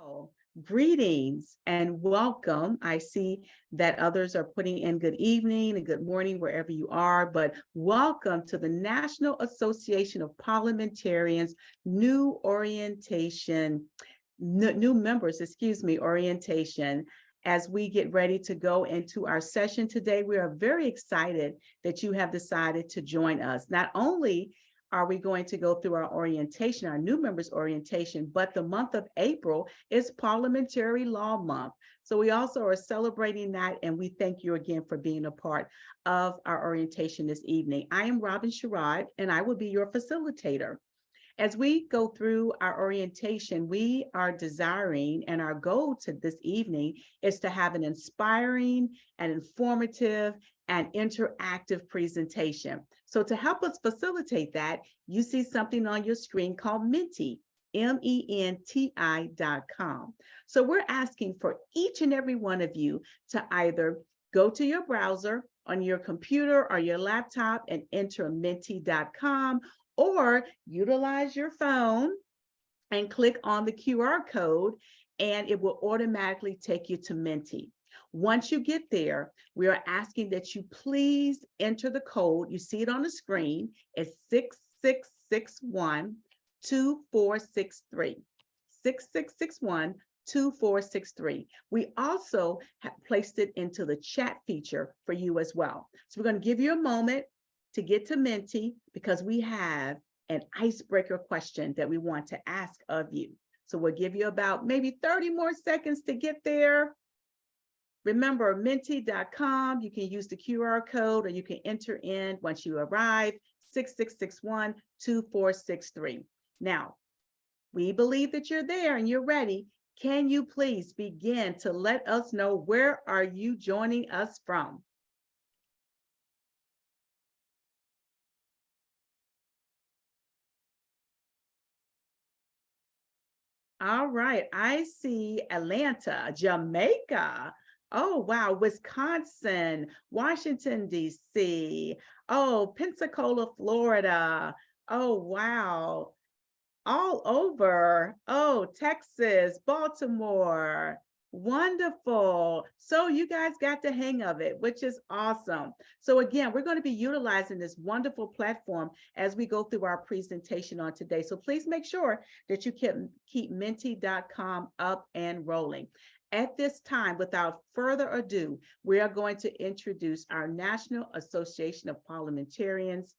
Well, greetings and welcome. I see that others are putting in good evening and good morning wherever you are, but welcome to the National Association of Parliamentarians new orientation, new members, orientation. As we get ready to go into our session today, we are very excited that you have decided to join us. Not only are we going to go through our orientation, our new members orientation, but the month of April is Parliamentary Law Month. So we also are celebrating that, and we thank you again for being a part of our orientation this evening. I am Robin Sherrod, and I will be your facilitator. As we go through our orientation, we are desiring, and our goal to this evening is to have an inspiring and informative and interactive presentation. So to help us facilitate that, you see something on your screen called Menti, MENTI.com. So we're asking for each and every one of you to either go to your browser on your computer or your laptop and enter Menti.com, or utilize your phone and click on the QR code, and it will automatically take you to Menti. Once you get there, we are asking that you please enter the code. You see it on the screen. It's 6661 2463. 6661 2463. We also have placed it into the chat feature for you as well. So we're going to give you a moment to get to Menti because we have an icebreaker question that we want to ask of you. So we'll give you about maybe 30 more seconds to get there. Remember, Menti.com, you can use the QR code, or you can enter in once you arrive, 6661 2463. Now, we believe that you're there and you're ready. Can you please begin to let us know, where are you joining us from? All right, I see Atlanta, Jamaica. Oh, wow, Wisconsin, Washington, D.C. Oh, Pensacola, Florida. Oh, wow, all over. Oh, Texas, Baltimore. Wonderful. So you guys got the hang of it, which is awesome. So again, we're going to be utilizing this wonderful platform as we go through our presentation on today. So please make sure that you can keep Menti.com up and rolling. At this time, without further ado, we are going to introduce our National Association of Parliamentarians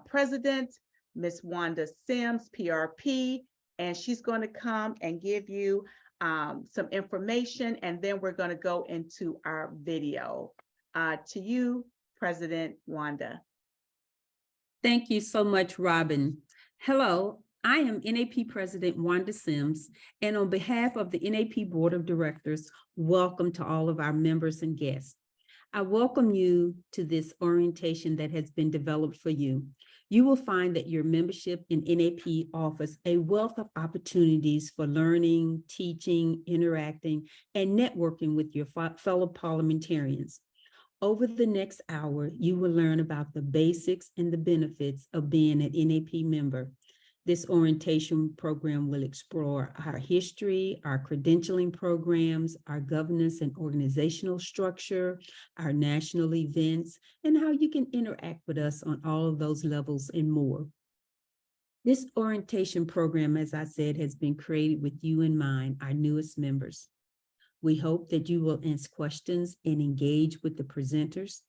president, Ms. Wanda Sims, PRP, and she's going to come and give you some information, and then we're going to go into our video. To you, President Wanda. Thank you so much, Robin. Hello, I am NAP President Wanda Sims, and on behalf of the NAP Board of Directors, welcome to all of our members and guests. I welcome you to this orientation that has been developed for you. You will find that your membership in NAP offers a wealth of opportunities for learning, teaching, interacting, and networking with your fellow parliamentarians. Over the next hour, you will learn about the basics and the benefits of being an NAP member. This orientation program will explore our history, our credentialing programs, our governance and organizational structure, our national events, and how you can interact with us on all of those levels and more. This orientation program, as I said, has been created with you in mind, our newest members. We hope that you will ask questions and engage with the presenters.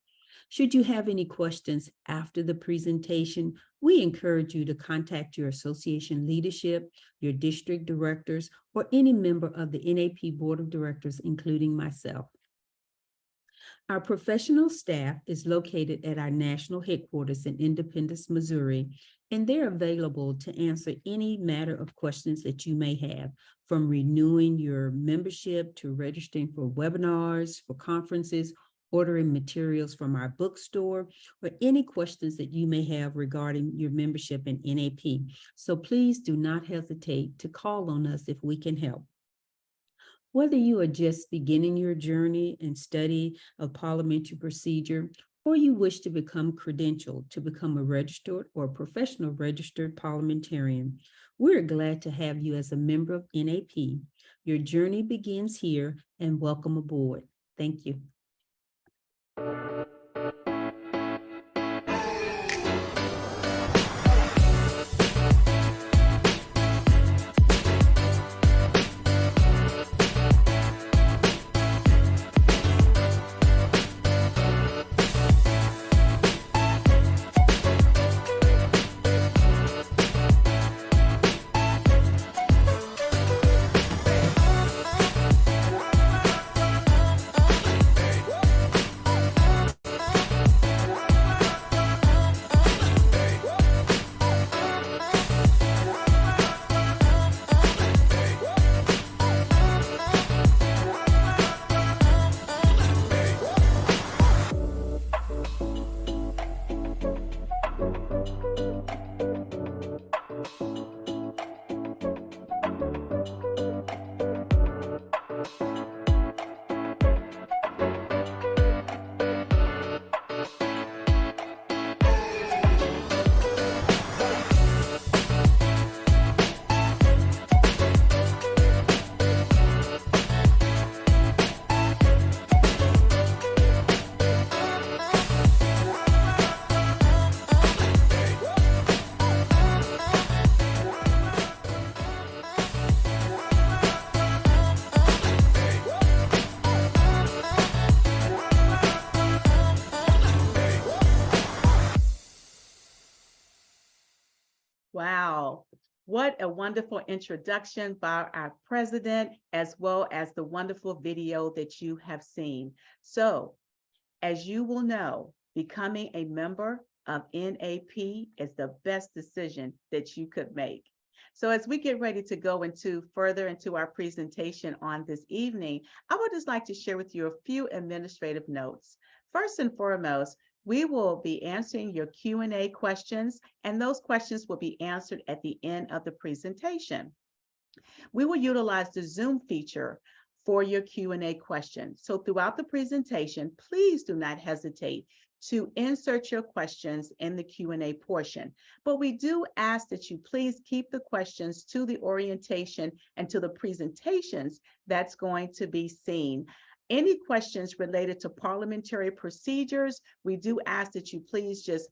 Should you have any questions after the presentation, we encourage you to contact your association leadership, your district directors, or any member of the NAP Board of Directors, including myself. Our professional staff is located at our national headquarters in Independence, Missouri, and they're available to answer any matter of questions that you may have, from renewing your membership to registering for webinars, for conferences, ordering materials from our bookstore, or any questions that you may have regarding your membership in NAP. So please do not hesitate to call on us if we can help. Whether you are just beginning your journey and study of parliamentary procedure, or you wish to become credentialed to become a registered or professional registered parliamentarian, we're glad to have you as a member of NAP. Your journey begins here, and welcome aboard. Thank you. Wow, what a wonderful introduction by our president, as well as the wonderful video that you have seen. So, as you will know, becoming a member of NAP is the best decision that you could make. So as we get ready to go further into our presentation on this evening, I would just like to share with you a few administrative notes. First and foremost, we will be answering your Q&A questions, and those questions will be answered at the end of the presentation. We will utilize the Zoom feature for your Q&A questions. So throughout the presentation, please do not hesitate to insert your questions in the Q&A portion. But we do ask that you please keep the questions to the orientation and to the presentations that's going to be seen. Any questions related to parliamentary procedures, we do ask that you please just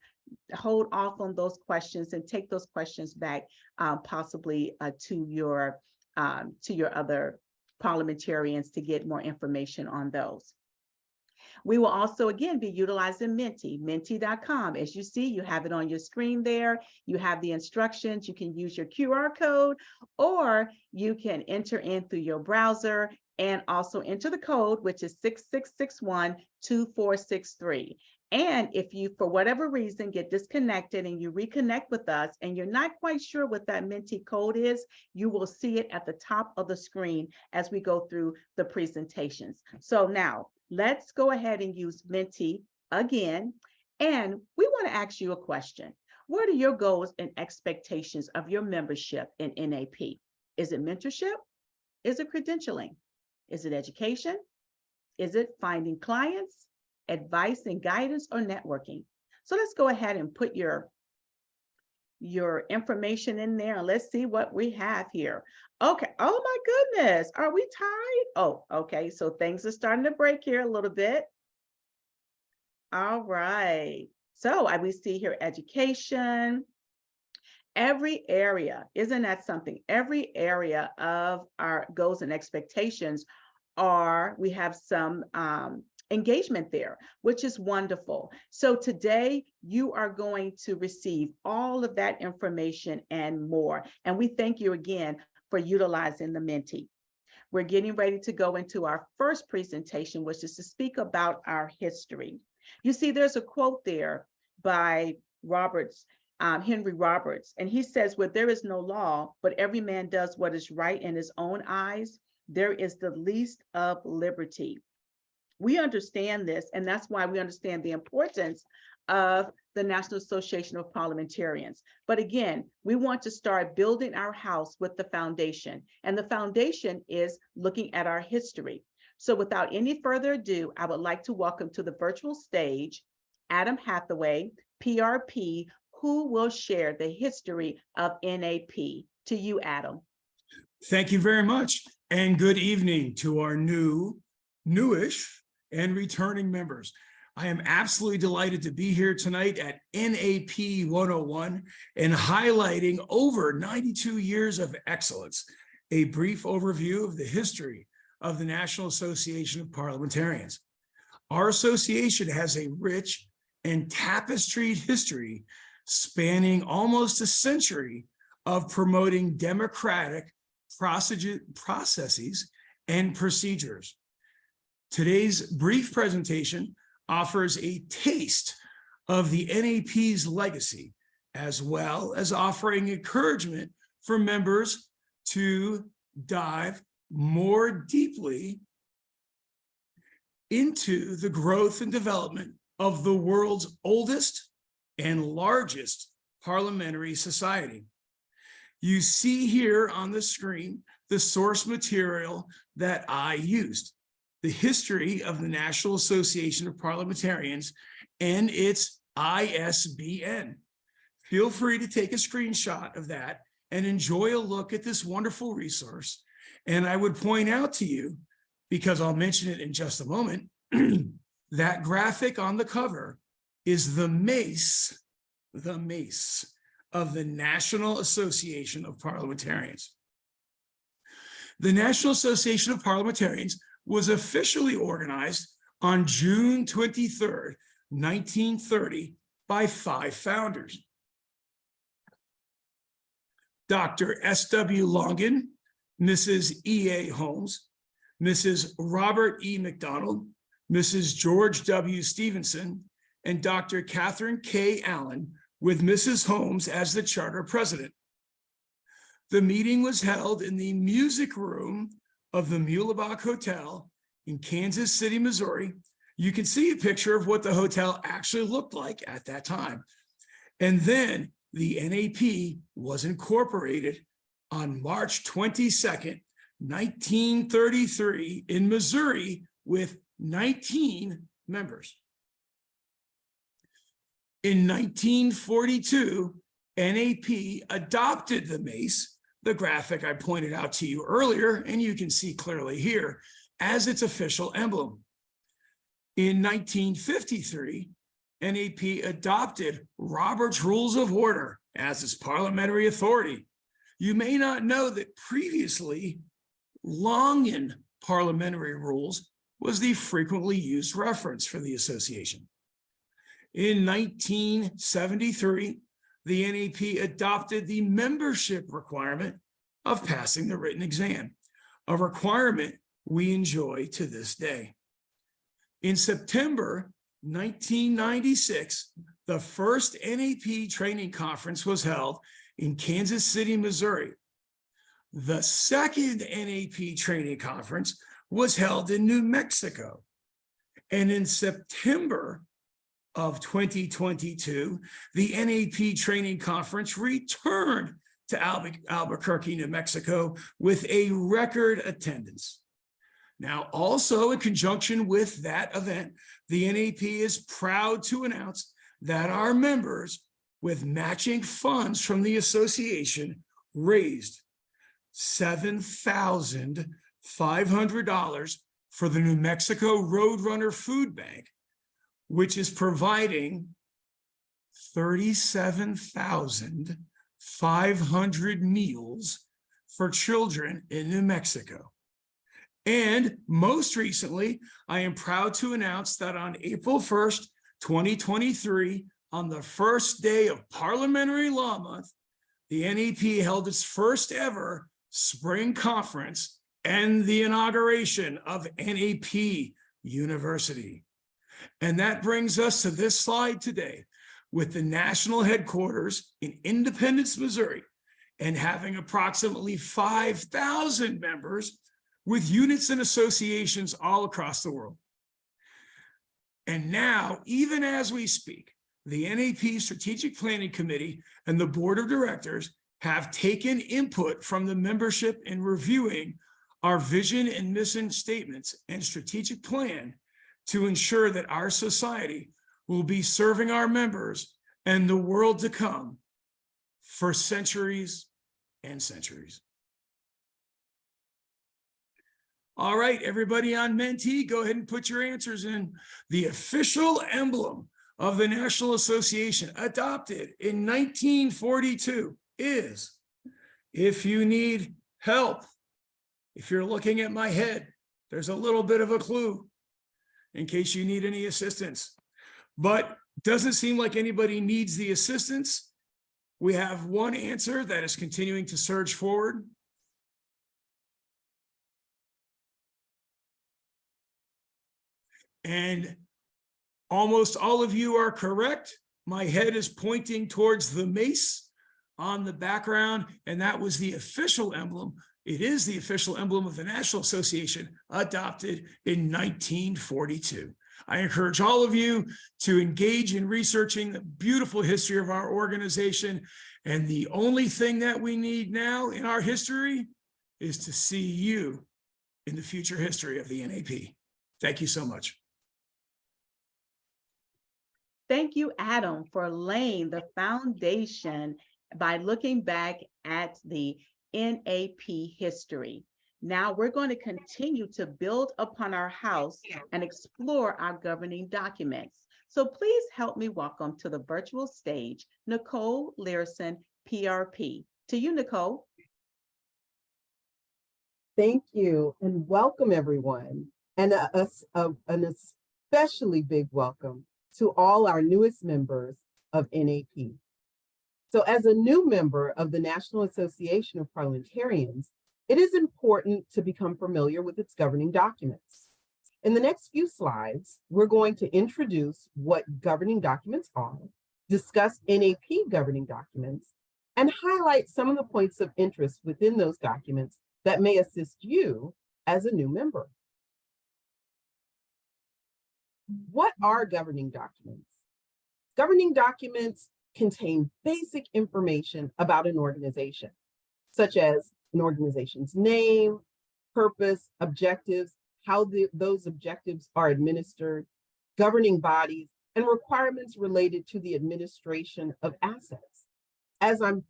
hold off on those questions and take those questions back possibly to your other parliamentarians to get more information on those. We will also, again, be utilizing Menti, menti.com. As you see, you have it on your screen there. You have the instructions. You can use your QR code, or you can enter in through your browser and also enter the code, which is 6661-2463. And if you, for whatever reason, get disconnected and you reconnect with us and you're not quite sure what that Menti code is, you will see it at the top of the screen as we go through the presentations. So now let's go ahead and use Menti again. And we want to ask you a question. What are your goals and expectations of your membership in NAP? Is it mentorship? Is it credentialing? Is it education? Is it finding clients, advice and guidance, or networking? So let's go ahead and put your information in there and let's see what we have here. Okay, oh my goodness, are we tied? Oh, okay, so things are starting to break here a little bit. All right, so we see here education. Every area, isn't that something? Every area of our goals and expectations we have some engagement there, which is wonderful. So today you are going to receive all of that information and more. And we thank you again for utilizing the Menti. We're getting ready to go into our first presentation, which is to speak about our history. You see, there's a quote there by Henry Roberts, and he says, "Where there is no law, but every man does what is right in his own eyes, there is the least of liberty." We understand this, and that's why we understand the importance of the National Association of Parliamentarians. But again, we want to start building our house with the foundation, and the foundation is looking at our history. So without any further ado, I would like to welcome to the virtual stage Adam Hathaway, PRP, who will share the history of NAP. To you, Adam. Thank you very much, and good evening to our newish, and returning members. I am absolutely delighted to be here tonight at NAP 101 and highlighting over 92 years of excellence, a brief overview of the history of the National Association of Parliamentarians. Our association has a rich and tapestried history spanning almost a century of promoting democratic processes and procedures. Today's brief presentation offers a taste of the NAP's legacy, as well as offering encouragement for members to dive more deeply into the growth and development of the world's oldest and largest parliamentary society. You see here on the screen the source material that I used, the history of the National Association of Parliamentarians and its ISBN. Feel free to take a screenshot of that and enjoy a look at this wonderful resource. And I would point out to you, because I'll mention it in just a moment, that graphic on the cover is the mace of the National Association of Parliamentarians. The National Association of Parliamentarians was officially organized on June 23rd, 1930, by 5 founders. Dr. S.W. Longan, Mrs. E.A. Holmes, Mrs. Robert E. McDonald, Mrs. George W. Stevenson, and Dr. Catherine K. Allen, with Mrs. Holmes as the charter president. The meeting was held in the music room of the Muhlebach Hotel in Kansas City, Missouri. You can see a picture of what the hotel actually looked like at that time. And then the NAP was incorporated on March 22nd, 1933 in Missouri with 19 members. In 1942, NAP adopted the mace, the graphic I pointed out to you earlier, and you can see clearly here, as its official emblem. In 1953, NAP adopted Robert's Rules of Order as its parliamentary authority. You may not know that previously, Longan Parliamentary Rules was the frequently used reference for the association. In 1973, the NAP adopted the membership requirement of passing the written exam, a requirement we enjoy to this day. In September 1996, the first NAP training conference was held in Kansas City, Missouri. The second NAP training conference was held in New Mexico. And in September of 2022, the NAP training conference returned to Albuquerque, New Mexico with a record attendance. Now, also in conjunction with that event, the NAP is proud to announce that our members, with matching funds from the association, raised $7,500 for the New Mexico Roadrunner Food Bank, which is providing 37,500 meals for children in New Mexico. And most recently, I am proud to announce that on April 1st, 2023, on the first day of Parliamentary Law Month, the NAP held its first ever spring conference and the inauguration of NAP University. And that brings us to this slide today, with the national headquarters in Independence, Missouri, and having approximately 5,000 members with units and associations all across the world. And now, even as we speak, the NAP Strategic Planning Committee and the Board of Directors have taken input from the membership in reviewing our vision and mission statements and strategic plan to ensure that our society will be serving our members and the world to come for centuries and centuries. All right, everybody on Menti, go ahead and put your answers in. The official emblem of the National Association, adopted in 1942, is, if you need help, if you're looking at my head, there's a little bit of a clue in case you need any assistance. But doesn't seem like anybody needs the assistance. We have one answer that is continuing to surge forward. And almost all of you are correct. My head is pointing towards the mace on the background, and that was the official emblem. It is the official emblem of the National Association, adopted in 1942. I encourage all of you to engage in researching the beautiful history of our organization. And the only thing that we need now in our history is to see you in the future history of the NAP. Thank you so much. Thank you, Adam, for laying the foundation by looking back at the NAP history. Now we're going to continue to build upon our house and explore our governing documents. So please help me welcome to the virtual stage, Nicole Learson, PRP. To you, Nicole. Thank you, and welcome everyone, and an especially big welcome to all our newest members of NAP. So as a new member of the National Association of Parliamentarians, it is important to become familiar with its governing documents. In the next few slides, we're going to introduce what governing documents are, discuss NAP governing documents, and highlight some of the points of interest within those documents that may assist you as a new member. What are governing documents? Governing documents contain basic information about an organization, such as an organization's name, purpose, objectives, how those objectives are administered, governing bodies, and requirements related to the administration of assets, as I'm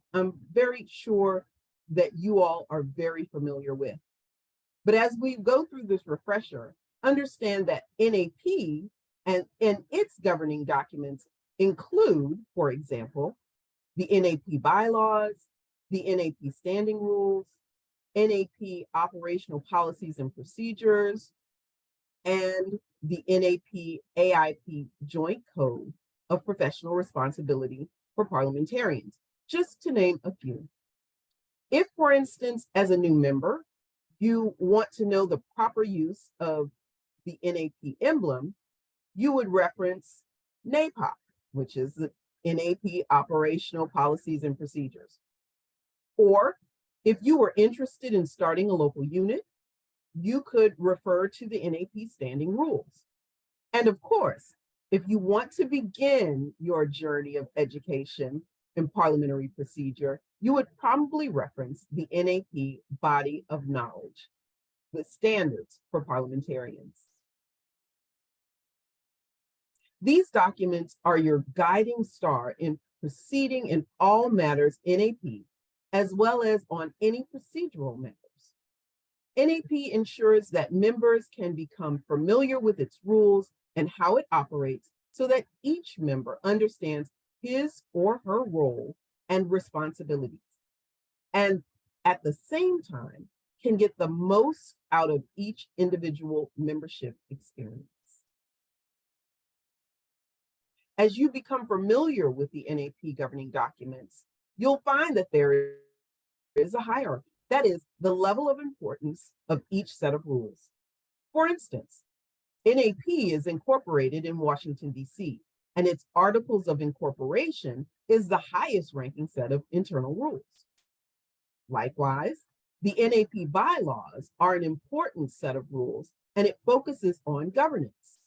very sure that you all are very familiar with. But as we go through this refresher, understand that NAP and its governing documents include, for example, the NAP bylaws, the NAP standing rules, NAP operational policies and procedures, and the NAP AIP Joint Code of Professional Responsibility for Parliamentarians, just to name a few. If, for instance, as a new member, you want to know the proper use of the NAP emblem, you would reference NAPOP, which is the NAP Operational Policies and Procedures. Or if you were interested in starting a local unit, you could refer to the NAP standing rules. And of course, if you want to begin your journey of education in parliamentary procedure, you would probably reference the NAP Body of Knowledge, the standards for parliamentarians. These documents are your guiding star in proceeding in all matters NAP, as well as on any procedural matters. NAP ensures that members can become familiar with its rules and how it operates so that each member understands his or her role and responsibilities, and at the same time can get the most out of each individual membership experience. As you become familiar with the NAP governing documents, you'll find that there is a hierarchy. That is the level of importance of each set of rules. For instance, NAP is incorporated in Washington, D.C., and its Articles of Incorporation is the highest ranking set of internal rules. Likewise, the NAP bylaws are an important set of rules, and it focuses on governance.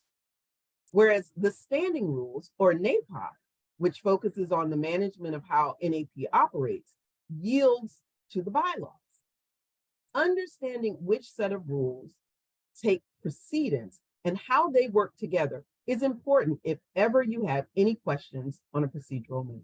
Whereas the standing rules, or NAPOP, which focuses on the management of how NAP operates, yields to the bylaws. Understanding which set of rules take precedence and how they work together is important if ever you have any questions on a procedural matter.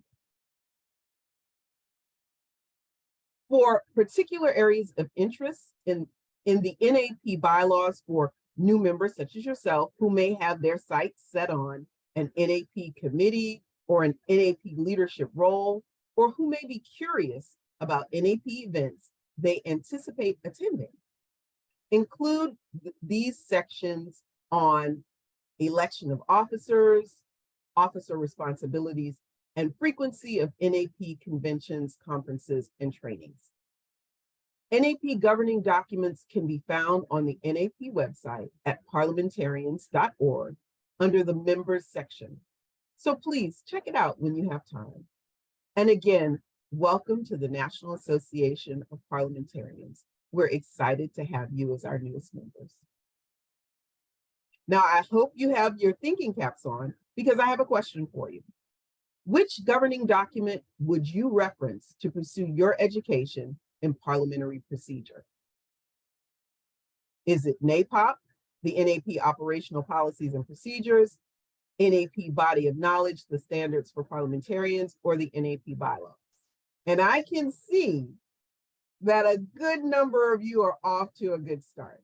For particular areas of interest in the NAP bylaws for new members such as yourself who may have their sights set on an NAP committee or an NAP leadership role, or who may be curious about NAP events they anticipate attending, include these sections on election of officers, officer responsibilities, and frequency of NAP conventions, conferences, and trainings. NAP governing documents can be found on the NAP website at parliamentarians.org under the members section. So please check it out when you have time. And again, welcome to the National Association of Parliamentarians. We're excited to have you as our newest members. Now, I hope you have your thinking caps on because I have a question for you. Which governing document would you reference to pursue your education in parliamentary procedure? Is it NAPOP, the NAP Operational Policies and Procedures, NAP Body of Knowledge, the Standards for Parliamentarians, or the NAP Bylaws? And I can see that a good number of you are off to a good start.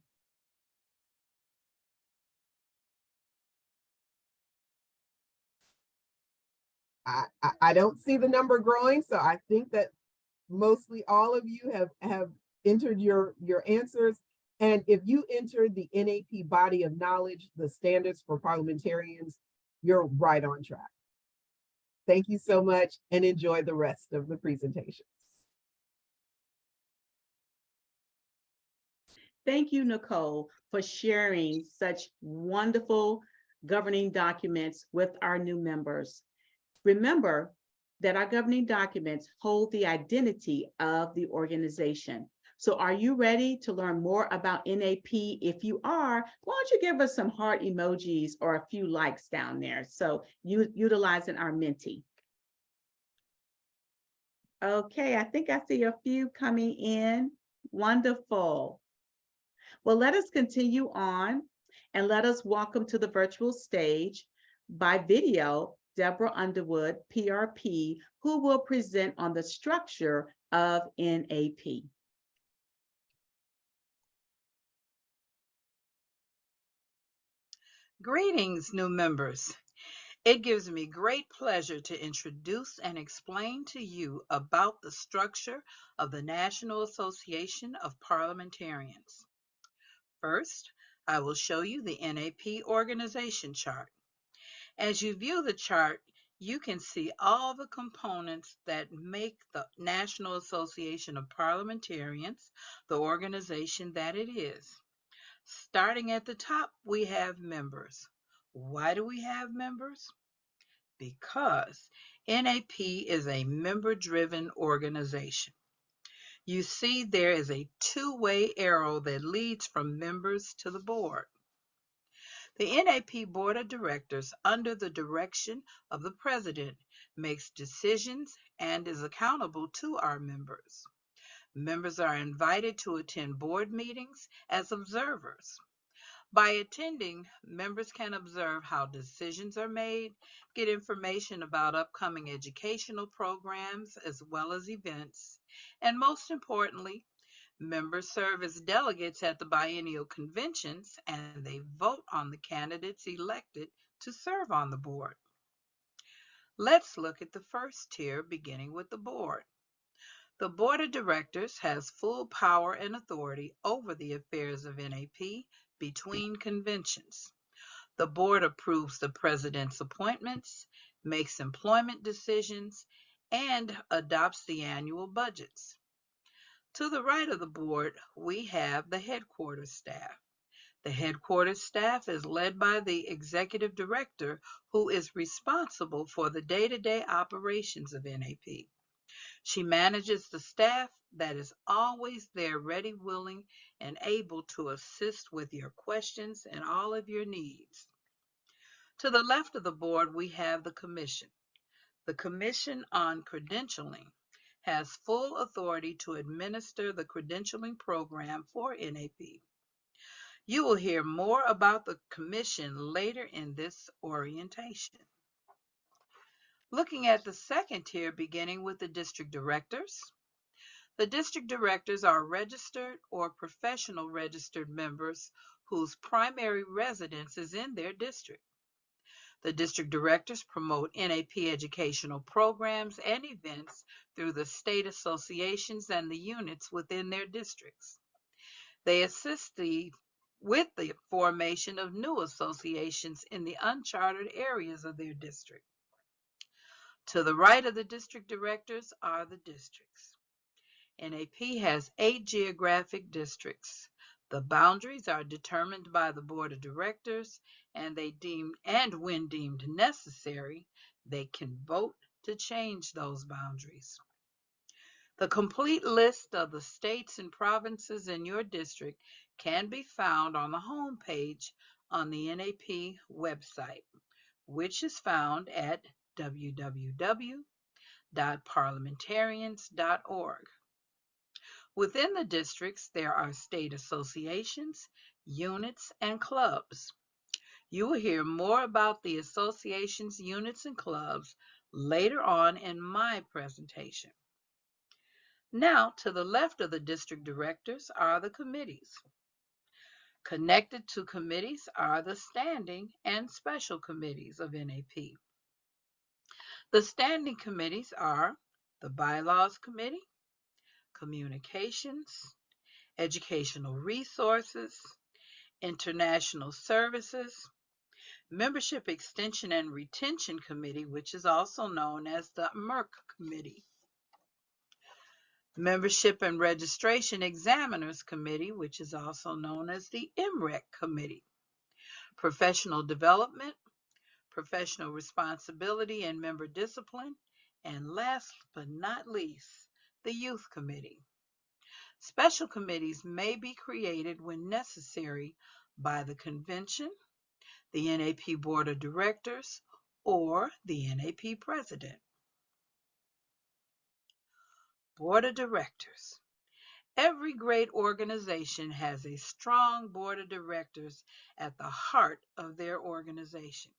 I don't see the number growing, so I think that mostly all of you have entered your answers. And if you entered the NAP Body of Knowledge, the Standards for Parliamentarians, you're right on track. Thank you so much and enjoy the rest of the presentations. Thank you, Nicole, for sharing such wonderful governing documents with our new members. Remember that our governing documents hold the identity of the organization. So are you ready to learn more about NAP? If you are, why don't you give us some heart emojis or a few likes down there? So utilizing our Menti. Okay, I think I see a few coming in. Wonderful. Well, let us continue on and let us welcome to the virtual stage by video Deborah Underwood, PRP, who will present on the structure of NAP. Greetings, new members. It gives me great pleasure to introduce and explain to you about the structure of the National Association of Parliamentarians. First, I will show you the NAP organization chart. As you view the chart, you can see all the components that make the National Association of Parliamentarians the organization that it is. Starting at the top, we have members. Why do we have members? Because NAP is a member-driven organization. You see there is a two-way arrow that leads from members to the board. The NAP Board of Directors, under the direction of the President, makes decisions and is accountable to our members. Members are invited to attend board meetings as observers. By attending, members can observe how decisions are made, get information about upcoming educational programs as well as events, and most importantly, members serve as delegates at the biennial conventions and they vote on the candidates elected to serve on the board. Let's look at the first tier, beginning with the board. The Board of Directors has full power and authority over the affairs of NAP between conventions. The board approves the president's appointments, makes employment decisions, and adopts the annual budgets. To the right of the board, we have the headquarters staff. The headquarters staff is led by the executive director, who is responsible for the day-to-day operations of NAP. She manages the staff that is always there, ready, willing, and able to assist with your questions and all of your needs. To the left of the board, we have the commission. The Commission on Credentialing has full authority to administer the credentialing program for NAP. You will hear more about the commission later in this orientation. Looking at the second tier, beginning with the district directors. The district directors are registered or professional registered members whose primary residence is in their district. The district directors promote NAP educational programs and events through the state associations and the units within their districts. They assist with the formation of new associations in the uncharted areas of their district. To the right of the district directors are the districts. NAP has 8 geographic districts. The boundaries are determined by the board of directors, and when deemed necessary, they can vote to change those boundaries. The complete list of the states and provinces in your district can be found on the home page on the NAP website, which is found at www.parliamentarians.org. Within the districts, there are state associations, units, and clubs. You will hear more about the associations, units, and clubs later on in my presentation. Now, to the left of the district directors are the committees. Connected to committees are the standing and special committees of NAP. The standing committees are the Bylaws Committee, Communications, Educational Resources, International Services, Membership Extension and Retention Committee, which is also known as the MERC Committee. Membership and Registration Examiners Committee, which is also known as the MREC Committee. Professional Development, Professional Responsibility and Member Discipline, and last but not least, the Youth Committee. Special committees may be created when necessary by the convention, the NAP Board of Directors, or the NAP President. Board of Directors. Every great organization has a strong board of directors at the heart of their organization.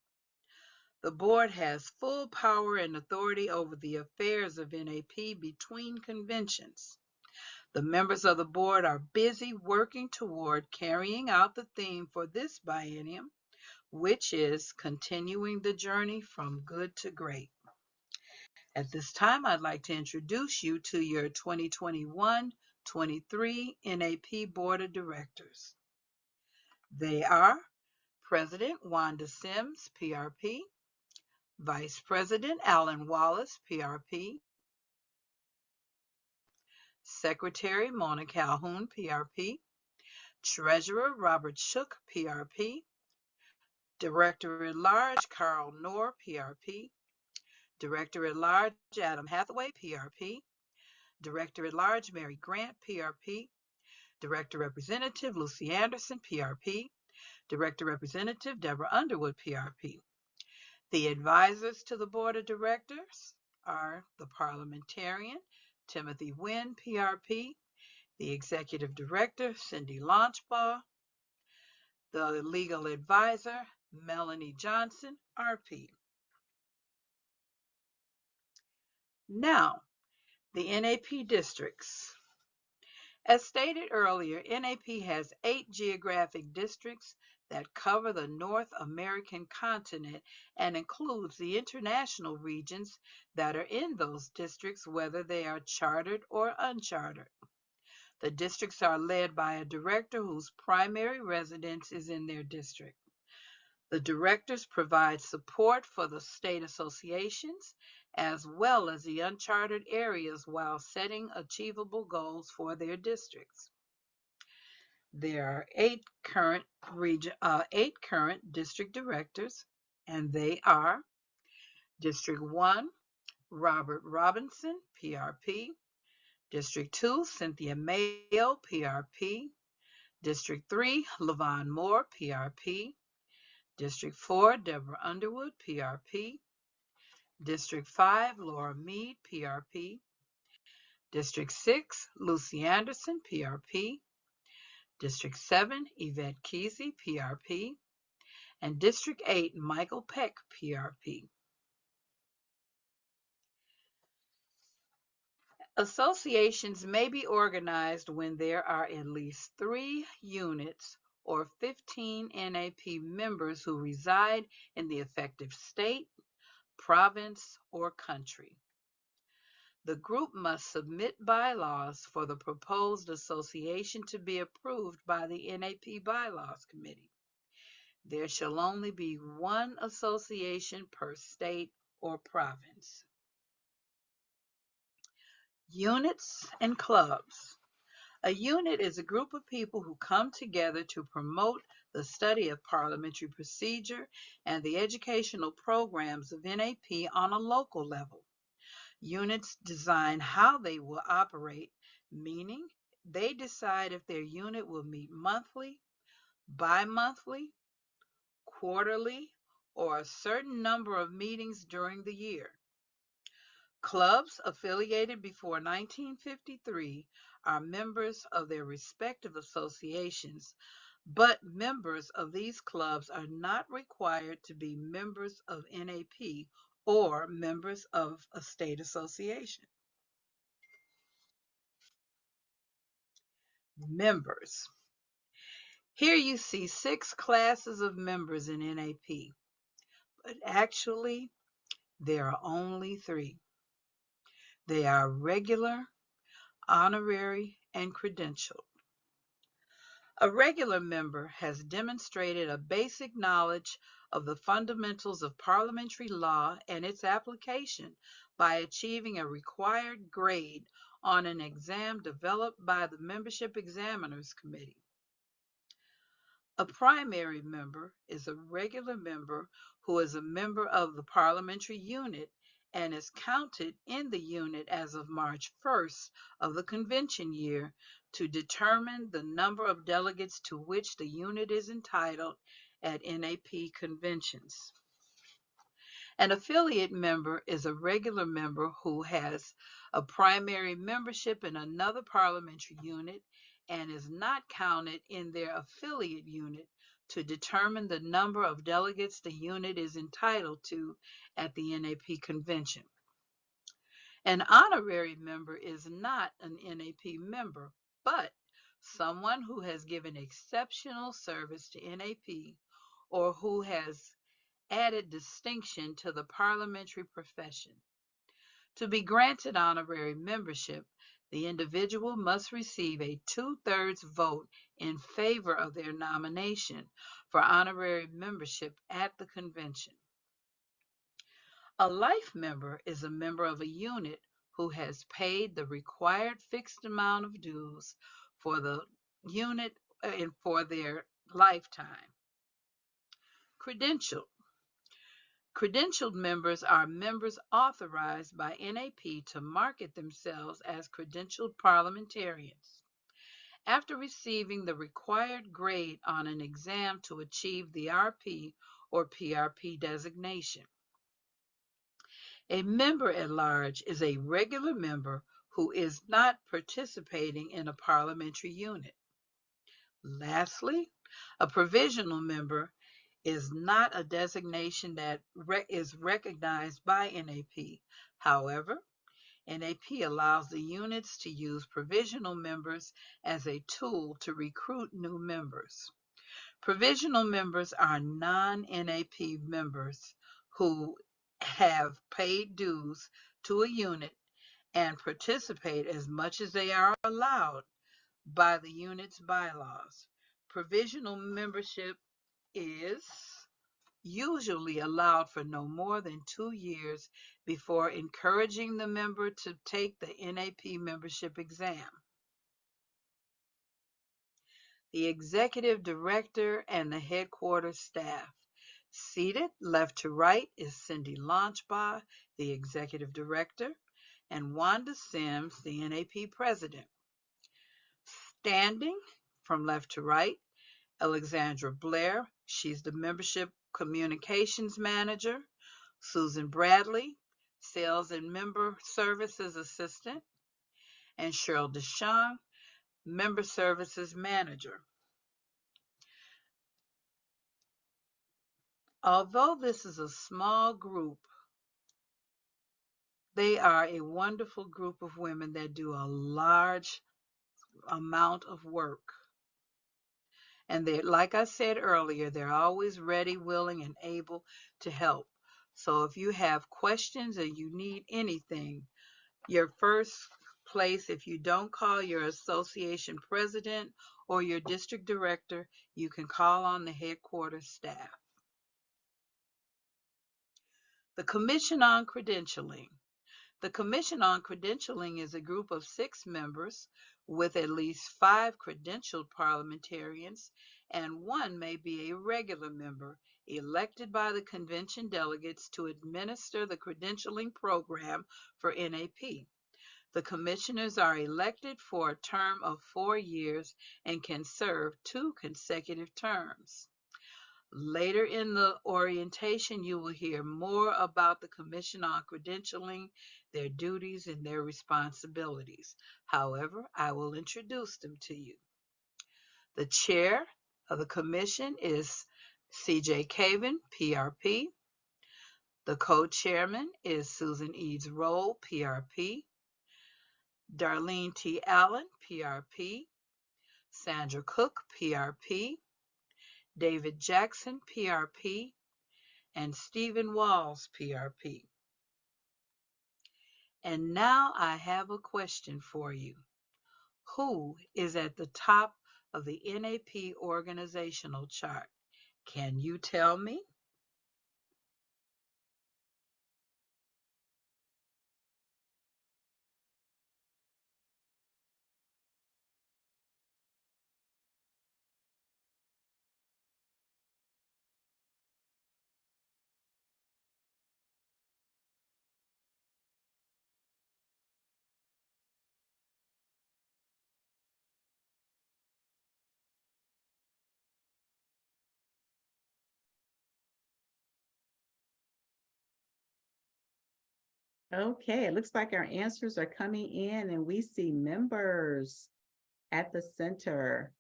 The board has full power and authority over the affairs of NAP between conventions. The members of the board are busy working toward carrying out the theme for this biennium, which is continuing the journey from good to great. At this time, I'd like to introduce you to your 2021-23 NAP Board of Directors. They are President Wanda Sims, PRP, Vice President Alan Wallace, PRP, Secretary Mona Calhoun, PRP, Treasurer Robert Shook, PRP, Director-at-Large Carl Knorr, PRP, Director-at-Large Adam Hathaway, PRP, Director-at-Large Mary Grant, PRP, Director Representative Lucy Anderson, PRP, Director Representative Deborah Underwood, PRP. The advisors to the Board of Directors are the parliamentarian Timothy Wynn, PRP, the Executive Director Cindy Launchbaugh, the legal advisor Melanie Johnson, RP. Now, the NAP districts. As stated earlier, NAP has 8 geographic districts that cover the North American continent and includes the international regions that are in those districts, whether they are chartered or unchartered. The districts are led by a director whose primary residence is in their district. The directors provide support for the state associations as well as the uncharted areas while setting achievable goals for their districts. There are 8 current district directors, and they are District 1, Robert Robinson, PRP, District 2, Cynthia Mayo, PRP, District 3, Levon Moore, PRP, District 4, Deborah Underwood, PRP, District 5, Laura Mead, PRP, District 6, Lucy Anderson, PRP, District 7, Yvette Kesey, PRP, and District 8, Michael Peck, PRP. Associations may be organized when there are at least 3 units or 15 NAP members who reside in the effective state, province, or country. The group must submit bylaws for the proposed association to be approved by the NAP Bylaws Committee. There shall only be one association per state or province. Units and clubs. A unit is a group of people who come together to promote the study of parliamentary procedure and the educational programs of NAP on a local level. Units design how they will operate, meaning they decide if their unit will meet monthly, bi-monthly, quarterly, or a certain number of meetings during the year. Clubs affiliated before 1953 are members of their respective associations, but members of these clubs are not required to be members of NAP or members of a state association. Members. Here you see 6 classes of members in NAP, but actually there are only 3. They are regular, honorary, and credentialed. A regular member has demonstrated a basic knowledge of the fundamentals of parliamentary law and its application by achieving a required grade on an exam developed by the Membership Examiners Committee. A primary member is a regular member who is a member of the parliamentary unit and is counted in the unit as of March 1st of the convention year to determine the number of delegates to which the unit is entitled at NAP conventions. An affiliate member is a regular member who has a primary membership in another parliamentary unit and is not counted in their affiliate unit to determine the number of delegates the unit is entitled to at the NAP convention. An honorary member is not an NAP member, but someone who has given exceptional service to NAP or who has added distinction to the parliamentary profession. To be granted honorary membership, the individual must receive a 2/3 vote in favor of their nomination for honorary membership at the convention. A life member is a member of a unit who has paid the required fixed amount of dues for the unit and for their lifetime. Credentialed. Credentialed members are members authorized by NAP to market themselves as credentialed parliamentarians. After receiving the required grade on an exam to achieve the RP or PRP designation. A member at large is a regular member who is not participating in a parliamentary unit. Lastly, a provisional member is not a designation that is recognized by NAP. However, NAP allows the units to use provisional members as a tool to recruit new members. Provisional members are non-NAP members who have paid dues to a unit and participate as much as they are allowed by the unit's bylaws. Provisional membership is usually allowed for no more than 2 years before encouraging the member to take the NAP membership exam. The executive director and the headquarters staff. Seated left to right is Cindy Launchbaugh, the executive director, and Wanda Sims, the NAP president. Standing from left to right, Alexandra Blair, she's the membership communications manager. Susan Bradley, sales and member services assistant. And Cheryl Deschamps, member services manager. Although this is a small group, they are a wonderful group of women that do a large amount of work. And they're, like I said earlier, they're always ready, willing, and able to help. So if you have questions and you need anything, your first place, if you don't call your association president or your district director, you can call on the headquarters staff. The Commission on Credentialing. The Commission on Credentialing is a group of 6 members with at least 5 credentialed parliamentarians, and 1 may be a regular member elected by the convention delegates to administer the credentialing program for NAP. The commissioners are elected for a term of 4 years and can serve 2 consecutive terms. Later in the orientation, you will hear more about the Commission on Credentialing, their duties, and their responsibilities. However, I will introduce them to you. The chair of the commission is C.J. Caven, PRP. The co-chairman is Susan Eads Roll, PRP. Darlene T. Allen, PRP. Sandra Cook, PRP. David Jackson, PRP, and Stephen Walls, PRP. And now I have a question for you. Who is at the top of the NAP organizational chart? Can you tell me? Okay, it looks like our answers are coming in and we see members at the center.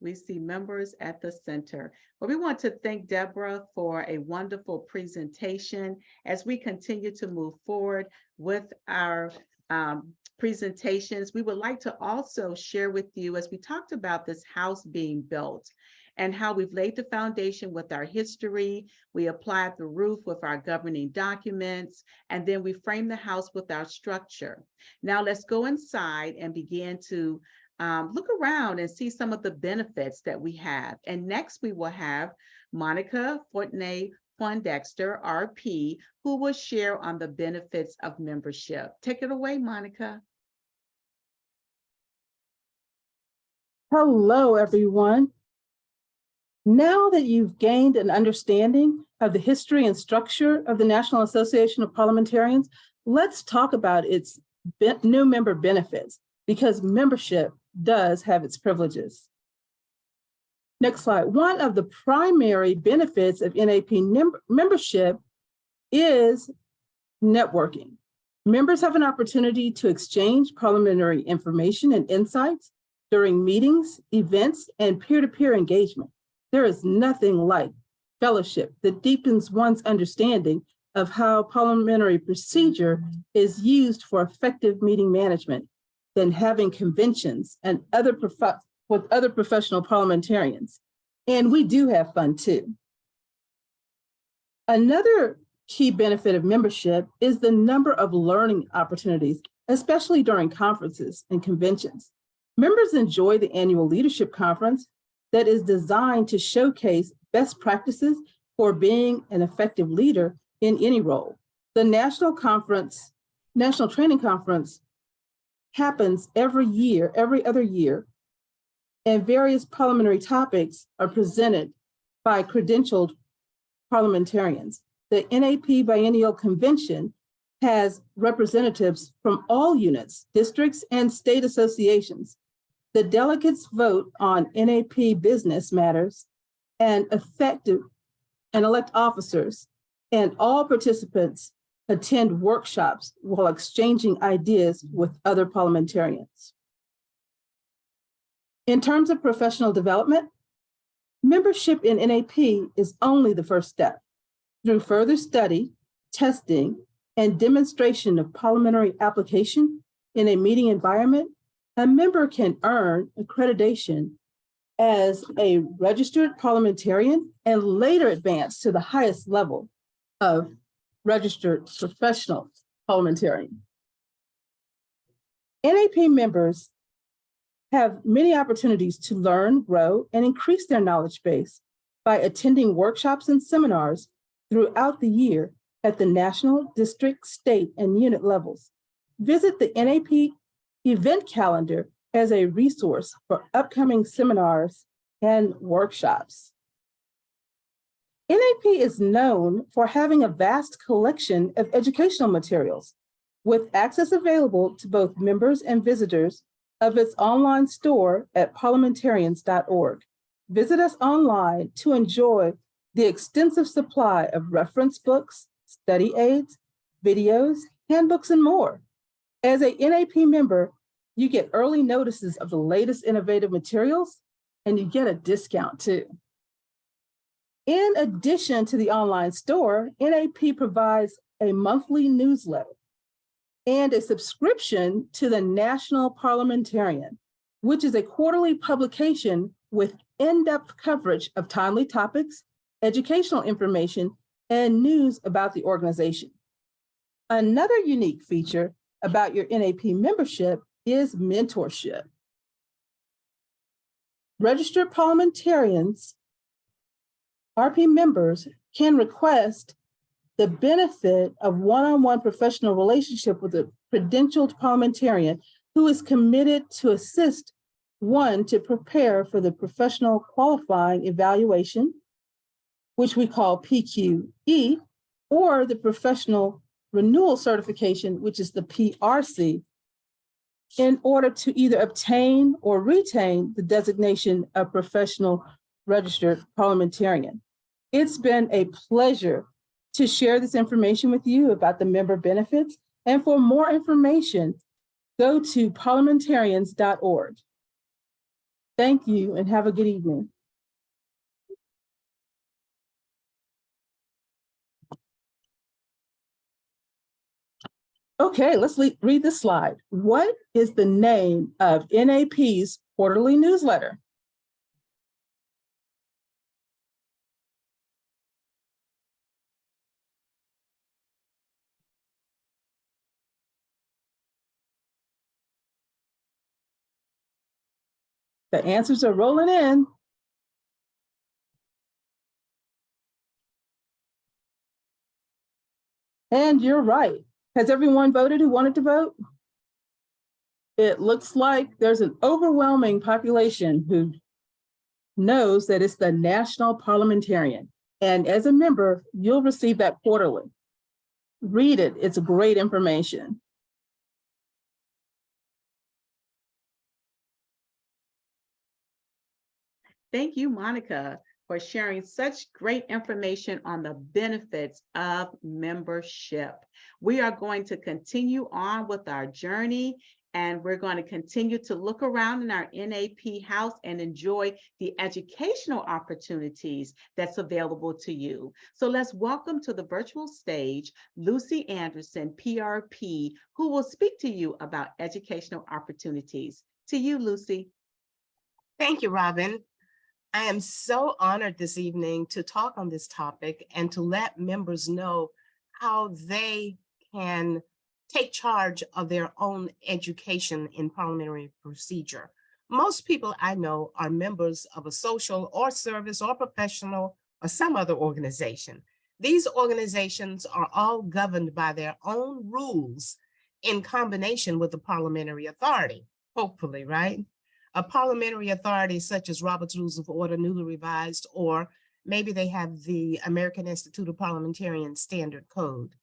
We see members at the center. Well, we want to thank Deborah for a wonderful presentation as we continue to move forward with our presentations. We would like to also share with you, as we talked about this house being built and how we've laid the foundation with our history, we applied the roof with our governing documents, and then we framed the house with our structure. Now let's go inside and begin to look around and see some of the benefits that we have. And next we will have Monica Fortney-Poindexter, RP, who will share on the benefits of membership. Take it away, Monica. Hello, everyone. Now that you've gained an understanding of the history and structure of the National Association of Parliamentarians, let's talk about its new member benefits, because membership does have its privileges. Next slide. One of the primary benefits of NAP membership is networking. Members have an opportunity to exchange parliamentary information and insights during meetings, events, and peer-to-peer engagement. There is nothing like fellowship that deepens one's understanding of how parliamentary procedure is used for effective meeting management than having conventions and with other professional parliamentarians. And we do have fun too. Another key benefit of membership is the number of learning opportunities, especially during conferences and conventions. Members enjoy the annual leadership conference that is designed to showcase best practices for being an effective leader in any role. The National Training Conference happens every other year, and various parliamentary topics are presented by credentialed parliamentarians. The NAP Biennial Convention has representatives from all units, districts, and state associations. The delegates vote on NAP business matters and elect officers, and all participants attend workshops while exchanging ideas with other parliamentarians. In terms of professional development, Membership in NAP is only the first step. Through further study, testing, and demonstration of parliamentary application in a meeting environment, a member can earn accreditation as a registered parliamentarian and later advance to the highest level of registered professional parliamentarian. NAP members have many opportunities to learn, grow, and increase their knowledge base by attending workshops and seminars throughout the year at the national, district, state, and unit levels. Visit the NAP event calendar as a resource for upcoming seminars and workshops. NAP is known for having a vast collection of educational materials with access available to both members and visitors of its online store at parliamentarians.org. Visit us online to enjoy the extensive supply of reference books, study aids, videos, handbooks, and more. As a NAP member, you get early notices of the latest innovative materials, and you get a discount too. In addition to the online store, NAP provides a monthly newsletter and a subscription to the National Parliamentarian, which is a quarterly publication with in-depth coverage of timely topics, educational information, and news about the organization. Another unique feature about your NAP membership is mentorship. Registered parliamentarians, RP members, can request the benefit of one-on-one professional relationship with a credentialed parliamentarian who is committed to assist one to prepare for the professional qualifying evaluation, which we call PQE, or the professional renewal certification, which is the PRC, in order to either obtain or retain the designation of professional registered parliamentarian. It's been a pleasure to share this information with you about the member benefits. And for more information, go to parliamentarians.org. Thank you and have a good evening. Okay, let's read this slide. What is the name of NAP's quarterly newsletter? The answers are rolling in. And you're right. Has everyone voted who wanted to vote? It looks like there's an overwhelming population who knows that it's the National Parliamentarian. And as a member, you'll receive that quarterly. Read it, it's great information. Thank you, Monica, for sharing such great information on the benefits of membership. We are going to continue on with our journey, and we're going to continue to look around in our NAP house and enjoy the educational opportunities that's available to you. So let's welcome to the virtual stage, Lucy Anderson, PRP, who will speak to you about educational opportunities. To you, Lucy. Thank you, Robin. I am so honored this evening to talk on this topic and to let members know how they can take charge of their own education in parliamentary procedure. Most people I know are members of a social or service or professional or some other organization. These organizations are all governed by their own rules in combination with the parliamentary authority, hopefully, right? A parliamentary authority such as Robert's Rules of Order, newly revised, or maybe they have the American Institute of Parliamentarian Standard Code.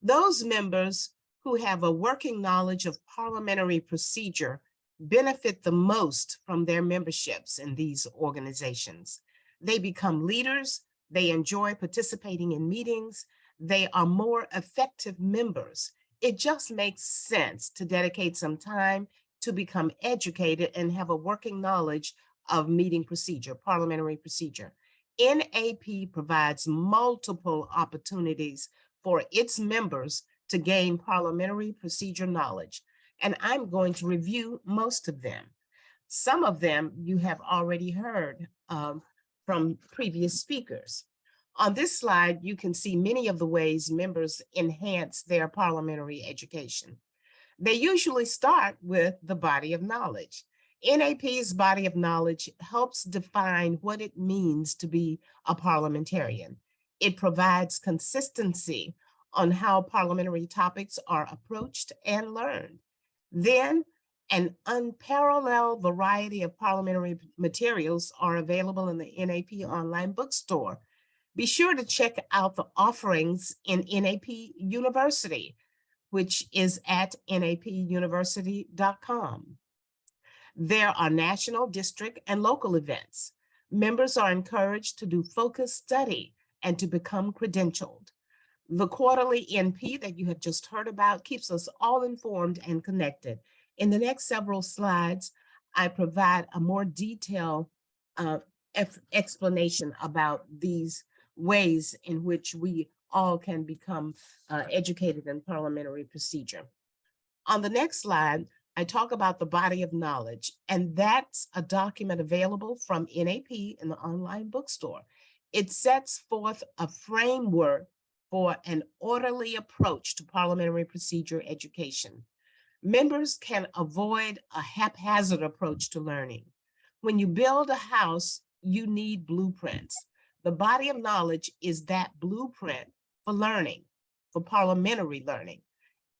Those members who have a working knowledge of parliamentary procedure benefit the most from their memberships in these organizations. They become leaders, they enjoy participating in meetings, they are more effective members. It just makes sense to dedicate some time to become educated and have a working knowledge of meeting procedure, parliamentary procedure. NAP provides multiple opportunities for its members to gain parliamentary procedure knowledge, and I'm going to review most of them. Some of them you have already heard from previous speakers. On this slide, you can see many of the ways members enhance their parliamentary education. They usually start with the body of knowledge. NAP's body of knowledge helps define what it means to be a parliamentarian. It provides consistency on how parliamentary topics are approached and learned. Then, an unparalleled variety of parliamentary materials are available in the NAP online bookstore. Be sure to check out the offerings in NAP University, which is at napuniversity.com. There are national, district, and local events. Members are encouraged to do focused study and to become credentialed. The quarterly NP that you have just heard about keeps us all informed and connected. In the next several slides, I provide a more detailed explanation about these ways in which we all can become educated in parliamentary procedure. On the next slide, I talk about the body of knowledge, and that's a document available from NAP in the online bookstore. It sets forth a framework for an orderly approach to parliamentary procedure education. Members can avoid a haphazard approach to learning. When you build a house, you need blueprints. The body of knowledge is that blueprint for learning, for parliamentary learning,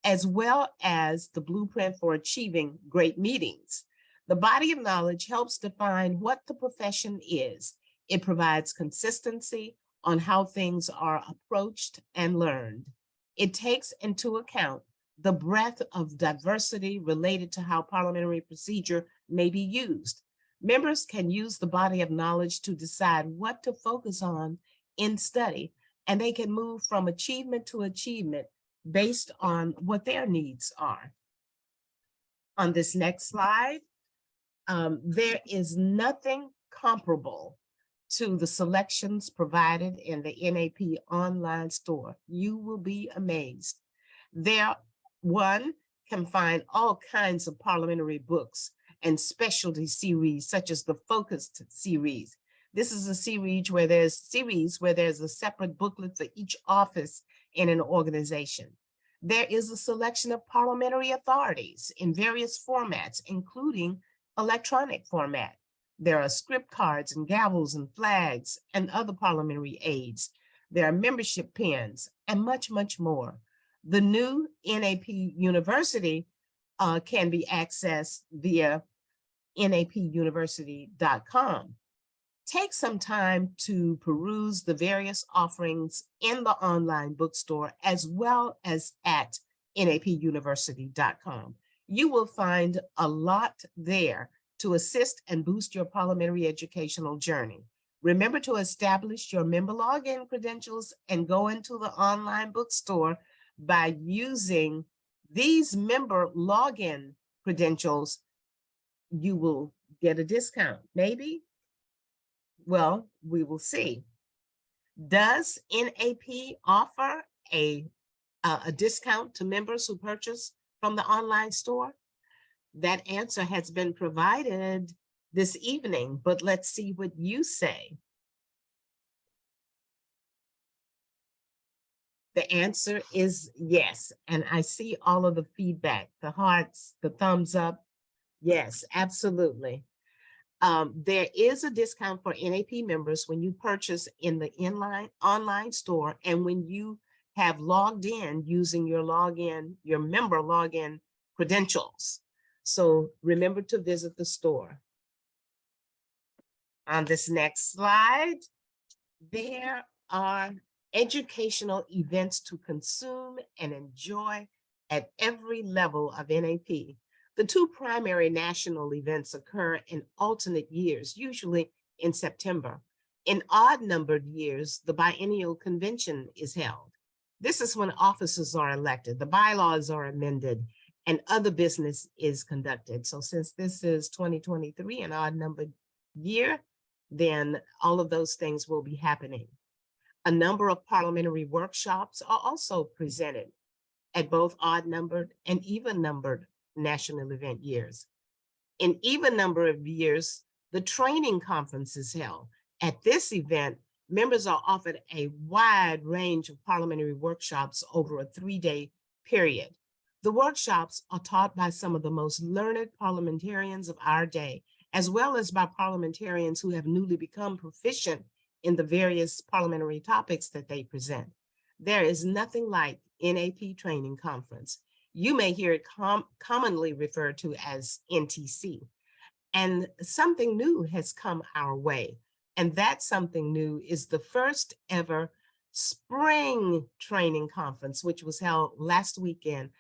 as well as the blueprint for achieving great meetings. The body of knowledge helps define what the profession is. It provides consistency on how things are approached and learned. It takes into account the breadth of diversity related to how parliamentary procedure may be used. Members can use the body of knowledge to decide what to focus on in study, and they can move from achievement to achievement based on what their needs are. On this next slide, there is nothing comparable to the selections provided in the NAP online store. You will be amazed. There, one can find all kinds of parliamentary books and specialty series, such as the Focused series. This is a series where there's a separate booklet for each office in an organization. There is a selection of parliamentary authorities in various formats, including electronic format. There are script cards and gavels and flags and other parliamentary aids. There are membership pins and much, much more. The new NAP University can be accessed via napuniversity.com. Take some time to peruse the various offerings in the online bookstore as well as at napuniversity.com. You will find a lot there to assist and boost your parliamentary educational journey. Remember to establish your member login credentials and go into the online bookstore by using these member login credentials. You will get a discount, maybe? Well, we will see. Does NAP offer a discount to members who purchase from the online store? That answer has been provided this evening, but let's see what you say. The answer is yes, and I see all of the feedback, the hearts, the thumbs up. Yes, absolutely. There is a discount for NAP members when you purchase in the online store and when you have logged in using your member login credentials. So remember to visit the store. On this next slide, there are educational events to consume and enjoy at every level of NAP. The two primary national events occur in alternate years, usually in September. In odd-numbered years, the biennial convention is held. This is when officers are elected, the bylaws are amended, and other business is conducted. So since this is 2023, an odd-numbered year, then all of those things will be happening. A number of parliamentary workshops are also presented at both odd-numbered and even-numbered national event years. In even number of years, the training conference is held. At this event, members are offered a wide range of parliamentary workshops over a 3-day period. The workshops are taught by some of the most learned parliamentarians of our day, as well as by parliamentarians who have newly become proficient in the various parliamentary topics that they present. There is nothing like NAP Training Conference. You may hear it commonly referred to as NTC. And something new has come our way. And that something new is the first ever spring training conference, which was held last weekend.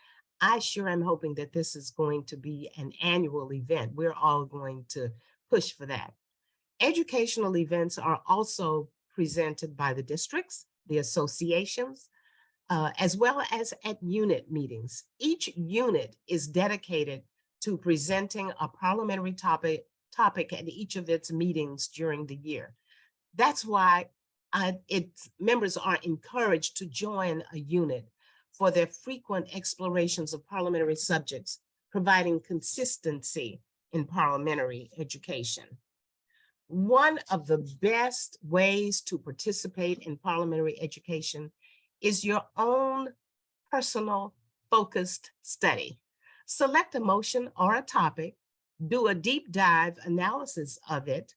I sure am hoping that this is going to be an annual event. We're all going to push for that. Educational events are also presented by the districts, the associations, as well as at unit meetings. Each unit is dedicated to presenting a parliamentary topic at each of its meetings during the year. That's why its members are encouraged to join a unit for their frequent explorations of parliamentary subjects, providing consistency in parliamentary education. One of the best ways to participate in parliamentary education is your own personal focused study. Select a motion or a topic, do a deep dive analysis of it,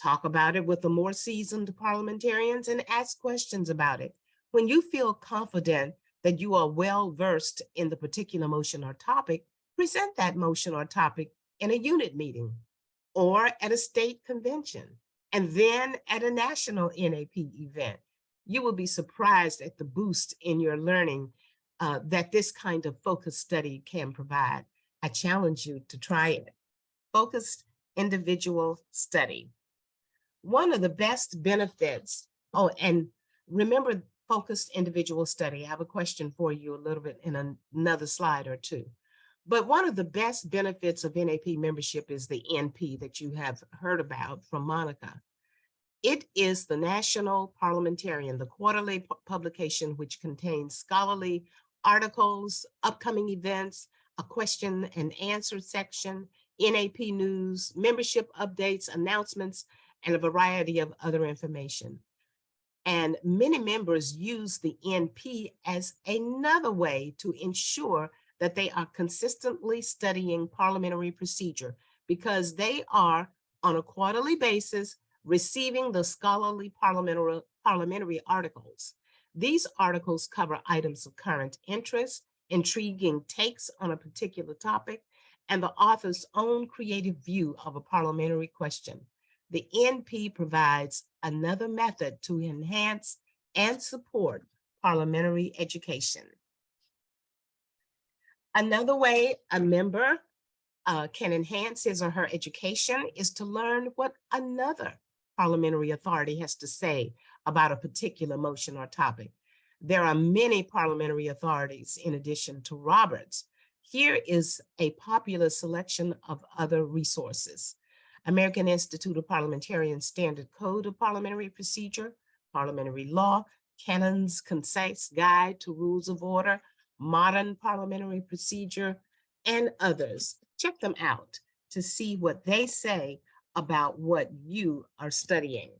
talk about it with the more seasoned parliamentarians, and ask questions about it. When you feel confident that you are well versed in the particular motion or topic, present that motion or topic in a unit meeting or at a state convention, and then at a national NAP event. You will be surprised at the boost in your learning that this kind of focused study can provide. I challenge you to try it. Focused individual study. One of the best benefits, and remember focused individual study. I have a question for you a little bit in another slide or two. But one of the best benefits of NAP membership is the NP that you have heard about from Monica. It is the National Parliamentarian, the quarterly publication, which contains scholarly articles, upcoming events, a question and answer section, NAP news, membership updates, announcements, and a variety of other information. And many members use the NP as another way to ensure that they are consistently studying parliamentary procedure, because they are on a quarterly basis receiving the scholarly parliamentary articles. These articles cover items of current interest, intriguing takes on a particular topic, and the author's own creative view of a parliamentary question. The NP provides another method to enhance and support parliamentary education. Another way a member can enhance his or her education is to learn what another parliamentary authority has to say about a particular motion or topic. There are many parliamentary authorities in addition to Roberts. Here is a popular selection of other resources: American Institute of Parliamentarian Standard Code of Parliamentary Procedure, Parliamentary Law, Cannon's Concise Guide to Rules of Order, Modern Parliamentary Procedure, and others. Check them out to see what they say about what you are studying.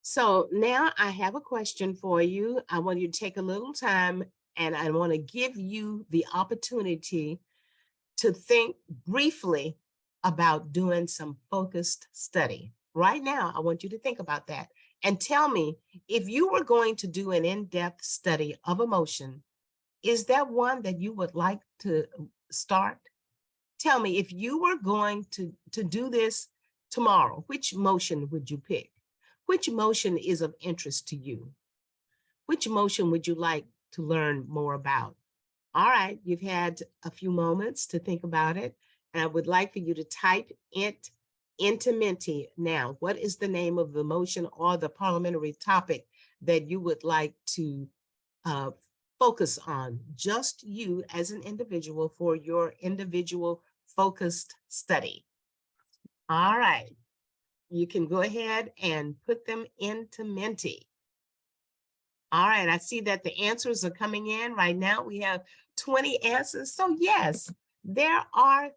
So now I have a question for you. I want you to take a little time, and I want to give you the opportunity to think briefly about doing some focused study. Right now, I want you to think about that and tell me, if you were going to do an in-depth study of a motion, is that one that you would like to start? Tell me, if you were going to do this tomorrow, which motion would you pick? Which motion is of interest to you? Which motion would you like to learn more about? All right, you've had a few moments to think about it, and I would like for you to type it into Menti now. What is the name of the motion or the parliamentary topic that you would like to focus on? Just you as an individual for your individual focused study. All right. You can go ahead and put them into Menti. All right, I see that the answers are coming in right now. We have 20 answers. So yes, there are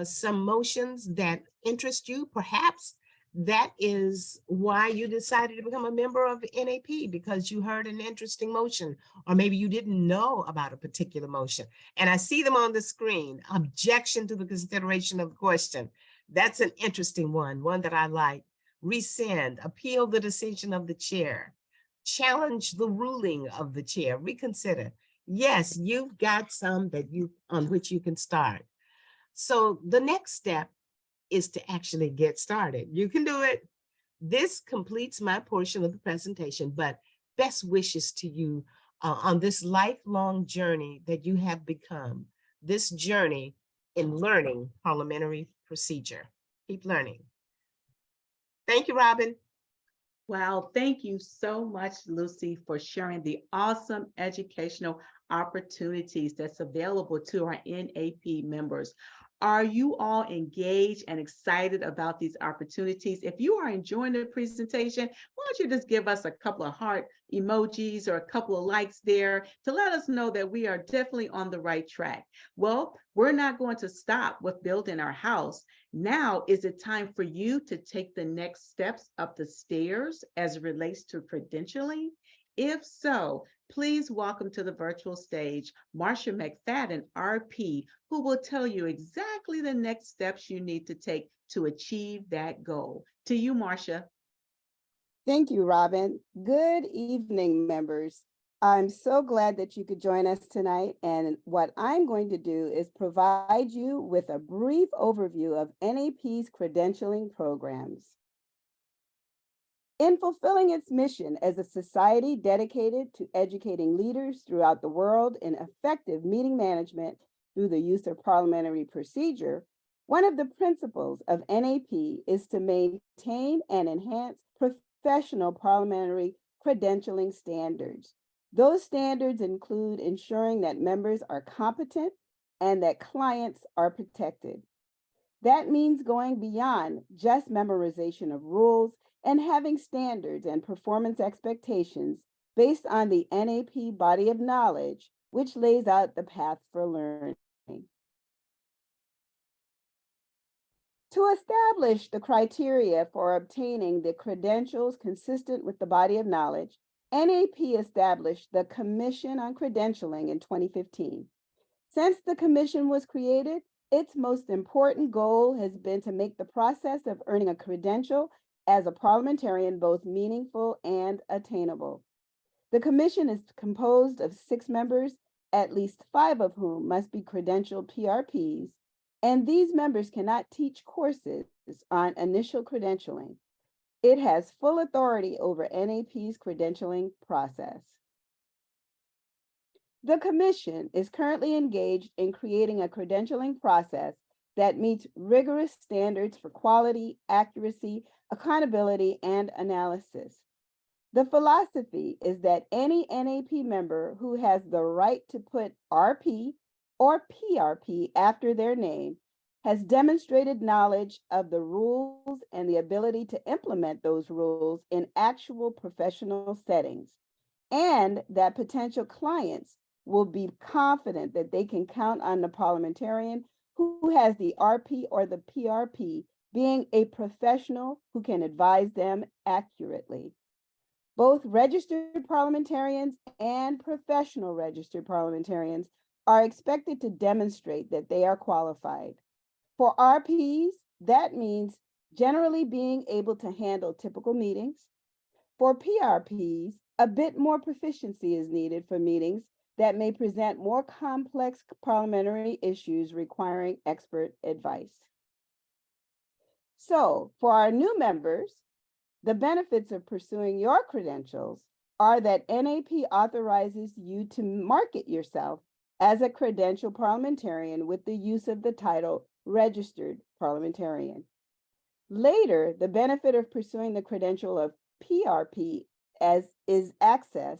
some motions that interest you. Perhaps that is why you decided to become a member of NAP, because you heard an interesting motion, or maybe you didn't know about a particular motion. And I see them on the screen. Objection to the consideration of the question. That's an interesting one that I like. Rescind, appeal the decision of the chair, challenge the ruling of the chair, reconsider. Yes, you've got some on which you can start. So the next step is to actually get started. You can do it. This completes my portion of the presentation, but best wishes to you on this lifelong journey that you have become, this journey in learning parliamentary procedure. Keep learning. Thank you, Robin. Wow, thank you so much, Lucy, for sharing the awesome educational opportunities that's available to our NAP members. Are you all engaged and excited about these opportunities? If you are enjoying the presentation, why don't you just give us a couple of heart emojis or a couple of likes there to let us know that we are definitely on the right track. Well, we're not going to stop with building our house. Now, is it time for you to take the next steps up the stairs as it relates to credentialing? If so, please welcome to the virtual stage Marcia McFadden, RP, who will tell you exactly the next steps you need to take to achieve that goal. To you, Marcia. Thank you, Robin. Good evening, members. I'm so glad that you could join us tonight. And what I'm going to do is provide you with a brief overview of NAP's credentialing programs. In fulfilling its mission as a society dedicated to educating leaders throughout the world in effective meeting management through the use of parliamentary procedure, one of the principles of NAP is to maintain and enhance professional parliamentary credentialing standards. Those standards include ensuring that members are competent and that clients are protected. That means going beyond just memorization of rules and having standards and performance expectations based on the NAP body of knowledge, which lays out the path for learning. To establish the criteria for obtaining the credentials consistent with the body of knowledge, NAP established the Commission on Credentialing in 2015. Since the commission was created, its most important goal has been to make the process of earning a credential as a parliamentarian both meaningful and attainable. The commission is composed of 6 members, at least 5 of whom must be credentialed PRPs, and these members cannot teach courses on initial credentialing. It has full authority over NAP's credentialing process. The commission is currently engaged in creating a credentialing process that meets rigorous standards for quality, accuracy, accountability, and analysis. The philosophy is that any NAP member who has the right to put RP or PRP after their name has demonstrated knowledge of the rules and the ability to implement those rules in actual professional settings, and that potential clients will be confident that they can count on the parliamentarian who has the RP or the PRP being a professional who can advise them accurately. Both registered parliamentarians and professional registered parliamentarians are expected to demonstrate that they are qualified. For RPs, that means generally being able to handle typical meetings. For PRPs, a bit more proficiency is needed for meetings that may present more complex parliamentary issues requiring expert advice. So, for our new members, the benefits of pursuing your credentials are that NAP authorizes you to market yourself as a credentialed parliamentarian with the use of the title registered parliamentarian. Later, the benefit of pursuing the credential of PRP is access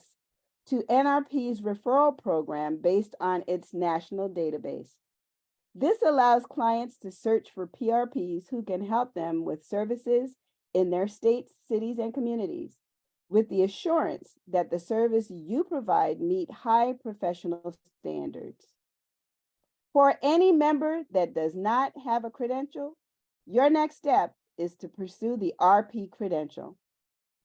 to NRP's referral program based on its national database. This allows clients to search for PRPs who can help them with services in their states, cities, and communities, with the assurance that the service you provide meet high professional standards. For any member that does not have a credential, your next step is to pursue the RP credential.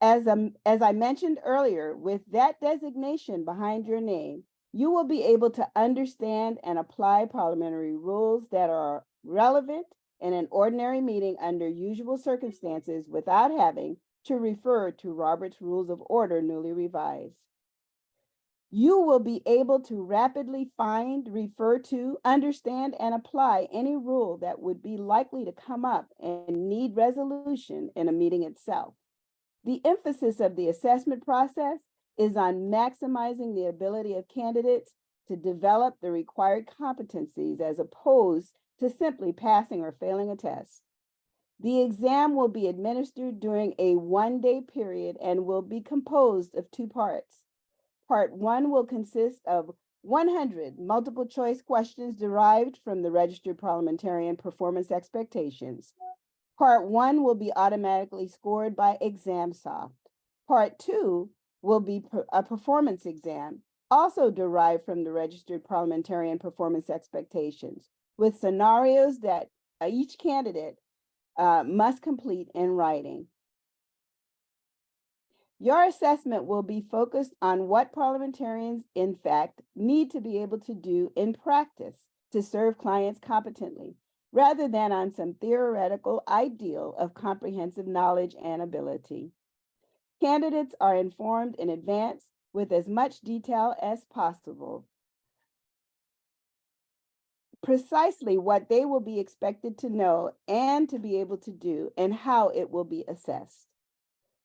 As I mentioned earlier, with that designation behind your name, you will be able to understand and apply parliamentary rules that are relevant in an ordinary meeting under usual circumstances without having to refer to Robert's Rules of Order newly revised. You will be able to rapidly find, refer to, understand, and apply any rule that would be likely to come up and need resolution in a meeting itself. The emphasis of the assessment process is on maximizing the ability of candidates to develop the required competencies as opposed to simply passing or failing a test. The exam will be administered during a one-day period and will be composed of 2 parts. Part 1 will consist of 100 multiple choice questions derived from the Registered Parliamentarian Performance Expectations. Part 1 will be automatically scored by ExamSoft. Part 2 will be a performance exam, also derived from the Registered Parliamentarian Performance Expectations, with scenarios that each candidate must complete in writing. Your assessment will be focused on what parliamentarians, in fact, need to be able to do in practice to serve clients competently, rather than on some theoretical ideal of comprehensive knowledge and ability. Candidates are informed in advance with as much detail as possible, precisely what they will be expected to know and to be able to do, and how it will be assessed.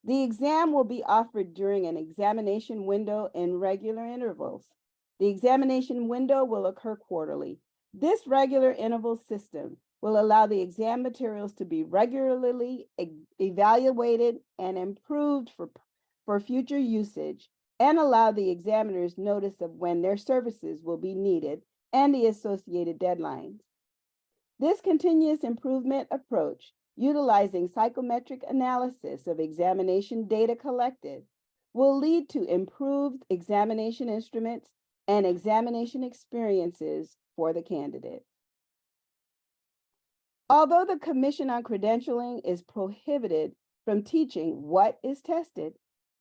The exam will be offered during an examination window in regular intervals. The examination window will occur quarterly. This regular interval system will allow the exam materials to be regularly evaluated and improved for future usage, and allow the examiners notice of when their services will be needed and the associated deadlines. This continuous improvement approach, utilizing psychometric analysis of examination data collected, will lead to improved examination instruments and examination experiences for the candidate. Although the Commission on Credentialing is prohibited from teaching what is tested,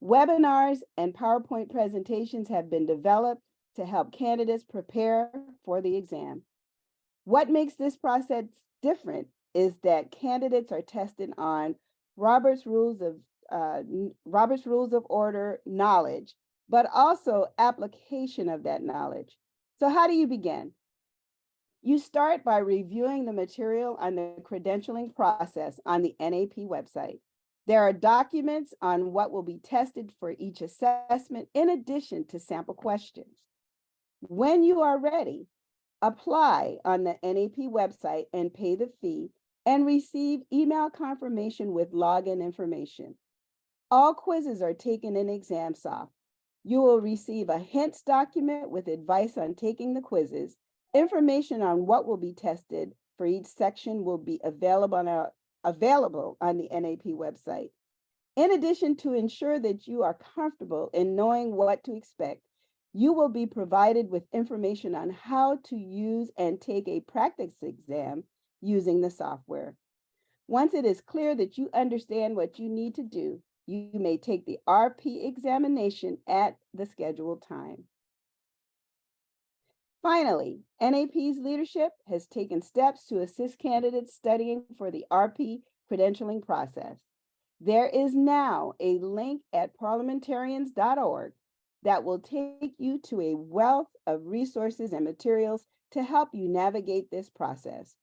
webinars and PowerPoint presentations have been developed to help candidates prepare for the exam. What makes this process different is that candidates are tested on Robert's Rules of Order knowledge, but also application of that knowledge. So how do you begin? You start by reviewing the material on the credentialing process on the NAP website. There are documents on what will be tested for each assessment, in addition to sample questions. When you are ready, apply on the NAP website and pay the fee, and receive email confirmation with login information. All quizzes are taken in ExamSoft. You will receive a hints document with advice on taking the quizzes. Information on what will be tested for each section will be available on the NAP website. In addition, to ensure that you are comfortable in knowing what to expect, you will be provided with information on how to use and take a practice exam using the software. Once it is clear that you understand what you need to do, you may take the RP examination at the scheduled time. Finally, NAP's leadership has taken steps to assist candidates studying for the RP credentialing process. There is now a link at parliamentarians.org that will take you to a wealth of resources and materials to help you navigate this process,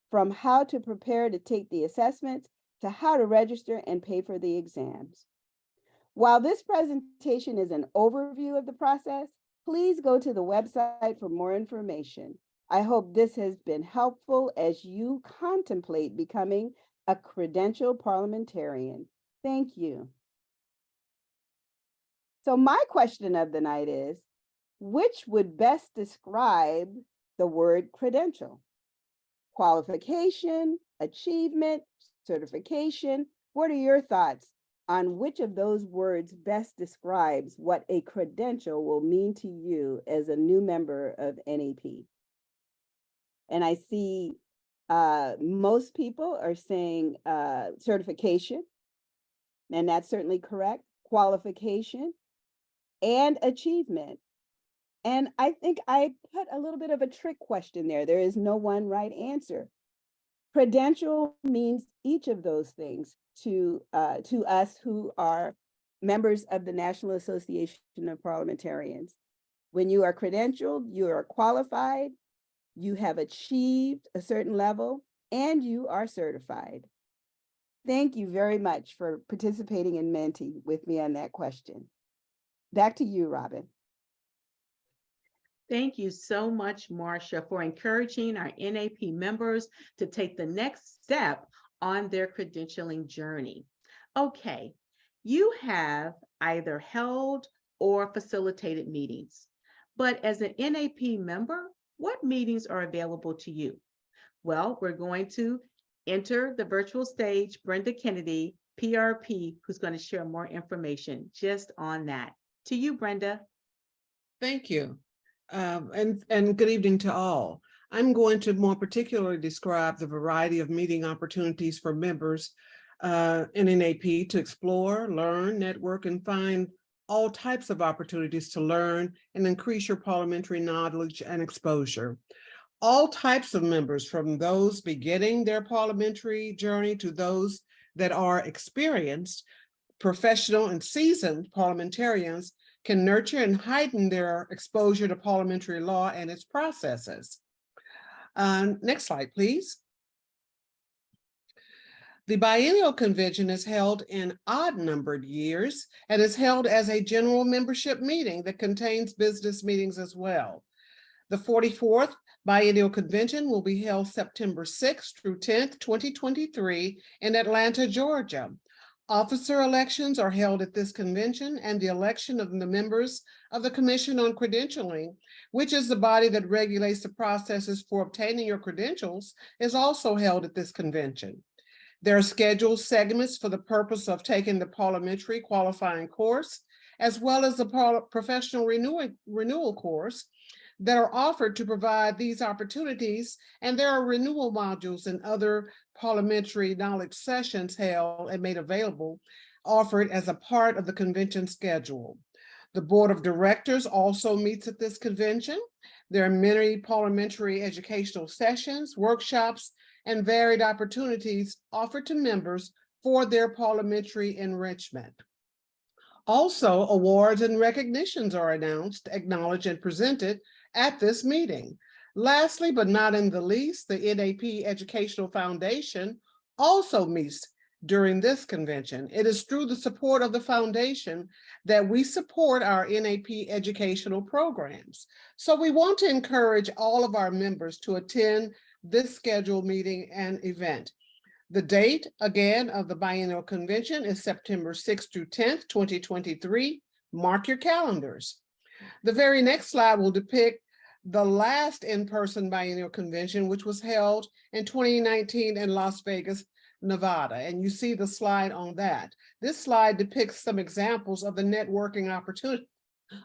from how to prepare to take the assessments to how to register and pay for the exams. While this presentation is an overview of the process, please go to the website for more information. I hope this has been helpful as you contemplate becoming a credentialed parliamentarian. Thank you. So my question of the night is, which would best describe the word credential? qualification, achievement, certification? What are your thoughts on which of those words best describes what a credential will mean to you as a new member of NAP? And I see most people are saying certification, and that's certainly correct, qualification, and achievement. And I think I put a little bit of a trick question there. There is no one right answer. Credential means each of those things to us who are members of the National Association of Parliamentarians. When you are credentialed, you are qualified, you have achieved a certain level, and you are certified. Thank you very much for participating in Menti with me on that question. Back to you, Robin. Thank you so much, Marcia, for encouraging our NAP members to take the next step on their credentialing journey. Okay, you have either held or facilitated meetings, but as an NAP member, what meetings are available to you? Well, we're going to enter the virtual stage, Brenda Kennedy, PRP, who's going to share more information just on that. To you, Brenda. Thank you. And good evening to all. I'm going to more particularly describe the variety of meeting opportunities for members in NAP to explore, learn, network, and find all types of opportunities to learn and increase your parliamentary knowledge and exposure. All types of members, from those beginning their parliamentary journey to those that are experienced, professional, and seasoned parliamentarians, can nurture and heighten their exposure to parliamentary law and its processes. Next slide, please. The biennial convention is held in odd-numbered years and is held as a general membership meeting that contains business meetings as well. The 44th biennial convention will be held September 6th through 10th, 2023 in Atlanta, Georgia. Officer elections are held at this convention, and the election of the members of the Commission on Credentialing, which is the body that regulates the processes for obtaining your credentials, is also held at this convention. There are scheduled segments for the purpose of taking the parliamentary qualifying course, as well as the professional renewal course that are offered to provide these opportunities, and there are renewal modules and other parliamentary knowledge sessions held and made available, offered as a part of the convention schedule. The Board of Directors also meets at this convention. There are many parliamentary educational sessions, workshops, and varied opportunities offered to members for their parliamentary enrichment. Also, awards and recognitions are announced, acknowledged, and presented at this meeting. Lastly, but not in the least, the NAP Educational Foundation also meets during this convention. It is through the support of the foundation that we support our NAP educational programs. So we want to encourage all of our members to attend this scheduled meeting and event. The date, again, of the biennial convention is September 6th through 10th, 2023. Mark your calendars. The very next slide will depict the last in-person biennial convention, which was held in 2019 in Las Vegas, Nevada. And you see the slide on that. This slide depicts some examples of the networking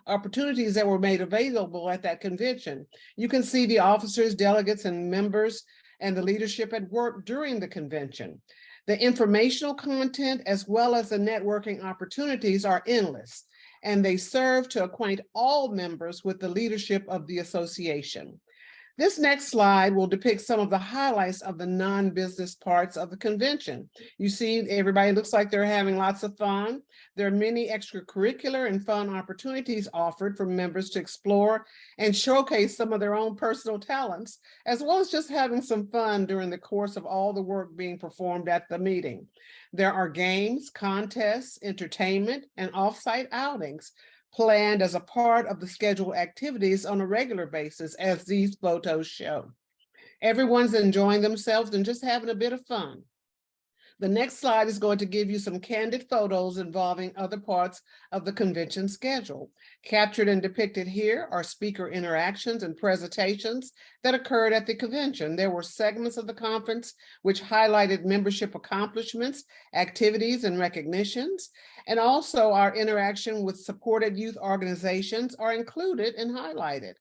opportunities that were made available at that convention. You can see the officers, delegates, and members and the leadership at work during the convention. The informational content as well as the networking opportunities are endless, and they serve to acquaint all members with the leadership of the association. This next slide will depict some of the highlights of the non-business parts of the convention. You see, everybody looks like they're having lots of fun. There are many extracurricular and fun opportunities offered for members to explore and showcase some of their own personal talents, as well as just having some fun during the course of all the work being performed at the meeting. There are games, contests, entertainment, and off-site outings planned as a part of the scheduled activities on a regular basis, as these photos show. Everyone's enjoying themselves and just having a bit of fun. The next slide is going to give you some candid photos involving other parts of the convention schedule. Captured and depicted here are speaker interactions and presentations that occurred at the convention. There were segments of the conference which highlighted membership accomplishments, activities, and recognitions, and also our interaction with supported youth organizations are included and highlighted.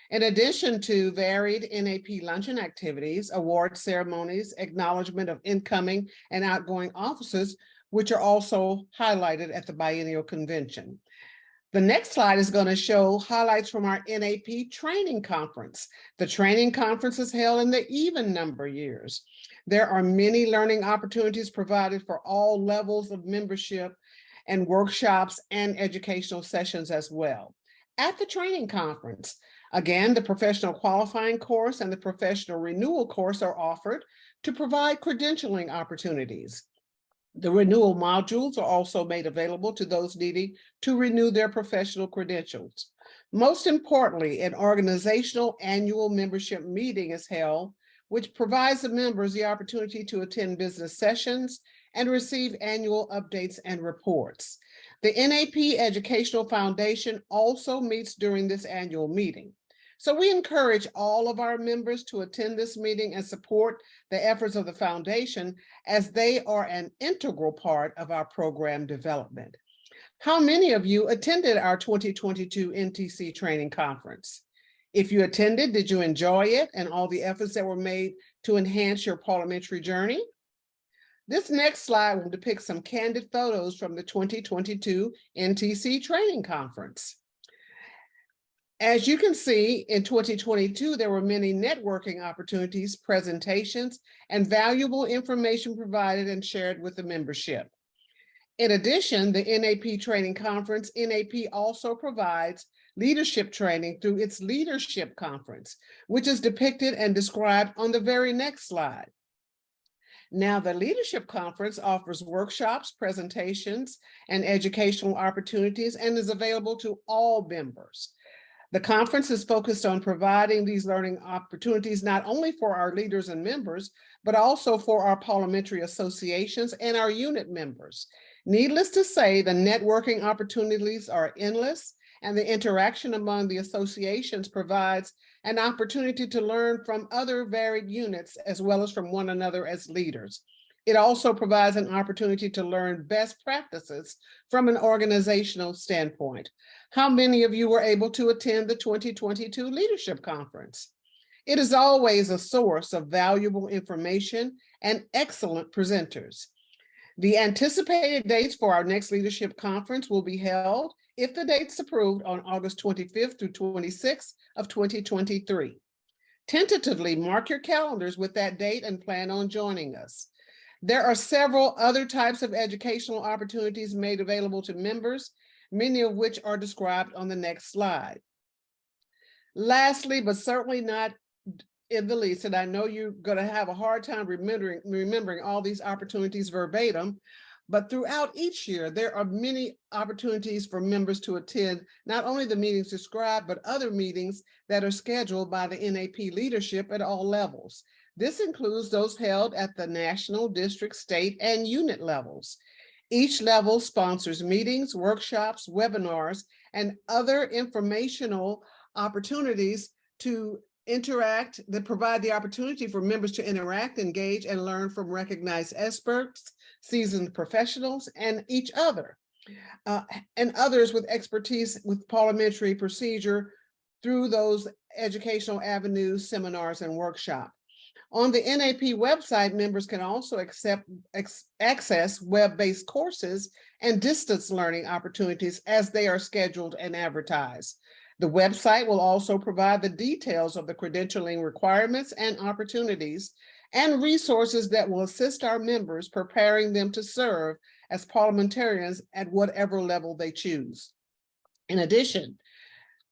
In addition to varied NAP luncheon activities, award ceremonies, acknowledgement of incoming and outgoing officers, which are also highlighted at the biennial convention. The next slide is going to show highlights from our NAP training conference. The training conference is held in the even number years. There are many learning opportunities provided for all levels of membership and workshops and educational sessions as well. At the training conference, again, the professional qualifying course and the professional renewal course are offered to provide credentialing opportunities. The renewal modules are also made available to those needing to renew their professional credentials. Most importantly, an organizational annual membership meeting is held, which provides the members the opportunity to attend business sessions and receive annual updates and reports. The NAP Educational Foundation also meets during this annual meeting. So we encourage all of our members to attend this meeting and support the efforts of the foundation as they are an integral part of our program development. How many of you attended our 2022 NTC training conference? If you attended, did you enjoy it and all the efforts that were made to enhance your parliamentary journey? This next slide will depict some candid photos from the 2022 NTC training conference. As you can see, in 2022, there were many networking opportunities, presentations, and valuable information provided and shared with the membership. In addition, the NAP Training Conference, NAP also provides leadership training through its Leadership Conference, which is depicted and described on the very next slide. Now, the Leadership Conference offers workshops, presentations, and educational opportunities and is available to all members. The conference is focused on providing these learning opportunities not only for our leaders and members, but also for our parliamentary associations and our unit members. Needless to say, the networking opportunities are endless, and the interaction among the associations provides an opportunity to learn from other varied units as well as from one another as leaders. It also provides an opportunity to learn best practices from an organizational standpoint. How many of you were able to attend the 2022 Leadership Conference? It is always a source of valuable information and excellent presenters. The anticipated dates for our next Leadership Conference will be held, if the date's approved, on August 25th through 26th of 2023. Tentatively mark your calendars with that date and plan on joining us. There are several other types of educational opportunities made available to members, many of which are described on the next slide. Lastly, but certainly not in the least, and I know you're going to have a hard time remembering all these opportunities verbatim, but throughout each year, there are many opportunities for members to attend not only the meetings described, but other meetings that are scheduled by the NAP leadership at all levels. This includes those held at the national, district, state, and unit levels. Each level sponsors meetings, workshops, webinars, and other informational opportunities to interact, that provide the opportunity for members to interact, engage, and learn from recognized experts, seasoned professionals, and each other, and others with expertise with parliamentary procedure through those educational avenues, seminars, and workshops. On the NAP website, members can also access web-based courses and distance learning opportunities as they are scheduled and advertised. The website will also provide the details of the credentialing requirements and opportunities and resources that will assist our members, preparing them to serve as parliamentarians at whatever level they choose. In addition,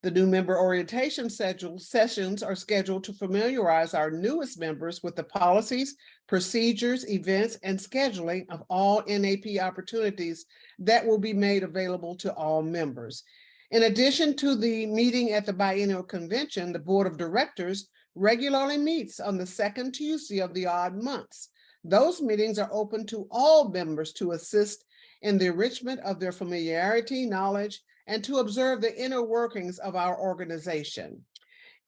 the new member orientation sessions are scheduled to familiarize our newest members with the policies, procedures, events, and scheduling of all NAP opportunities that will be made available to all members. In addition to the meeting at the biennial convention, the board of directors regularly meets on the second Tuesday of the odd months. Those meetings are open to all members to assist in the enrichment of their familiarity, knowledge, and to observe the inner workings of our organization.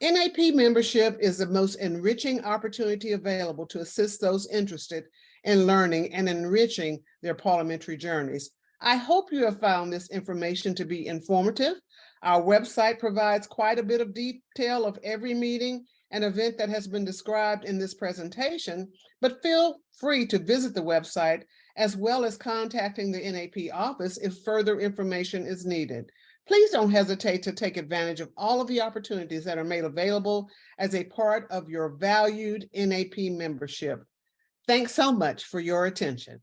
NAP membership is the most enriching opportunity available to assist those interested in learning and enriching their parliamentary journeys. I hope you have found this information to be informative. Our website provides quite a bit of detail of every meeting and event that has been described in this presentation, but feel free to visit the website as well as contacting the NAP office if further information is needed. Please don't hesitate to take advantage of all of the opportunities that are made available as a part of your valued NAP membership. Thanks so much for your attention.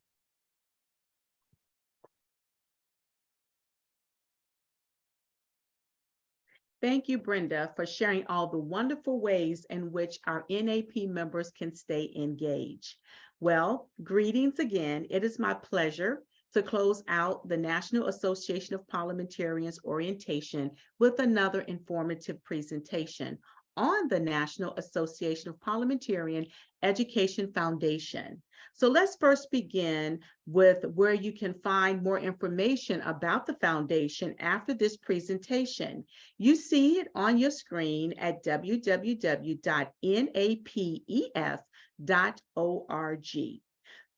Thank you, Brenda, for sharing all the wonderful ways in which our NAP members can stay engaged. Well, greetings again. It is my pleasure to close out the National Association of Parliamentarians orientation with another informative presentation on the National Association of Parliamentarian Education Foundation. So let's first begin with where you can find more information about the foundation after this presentation. You see it on your screen at www.napef.org.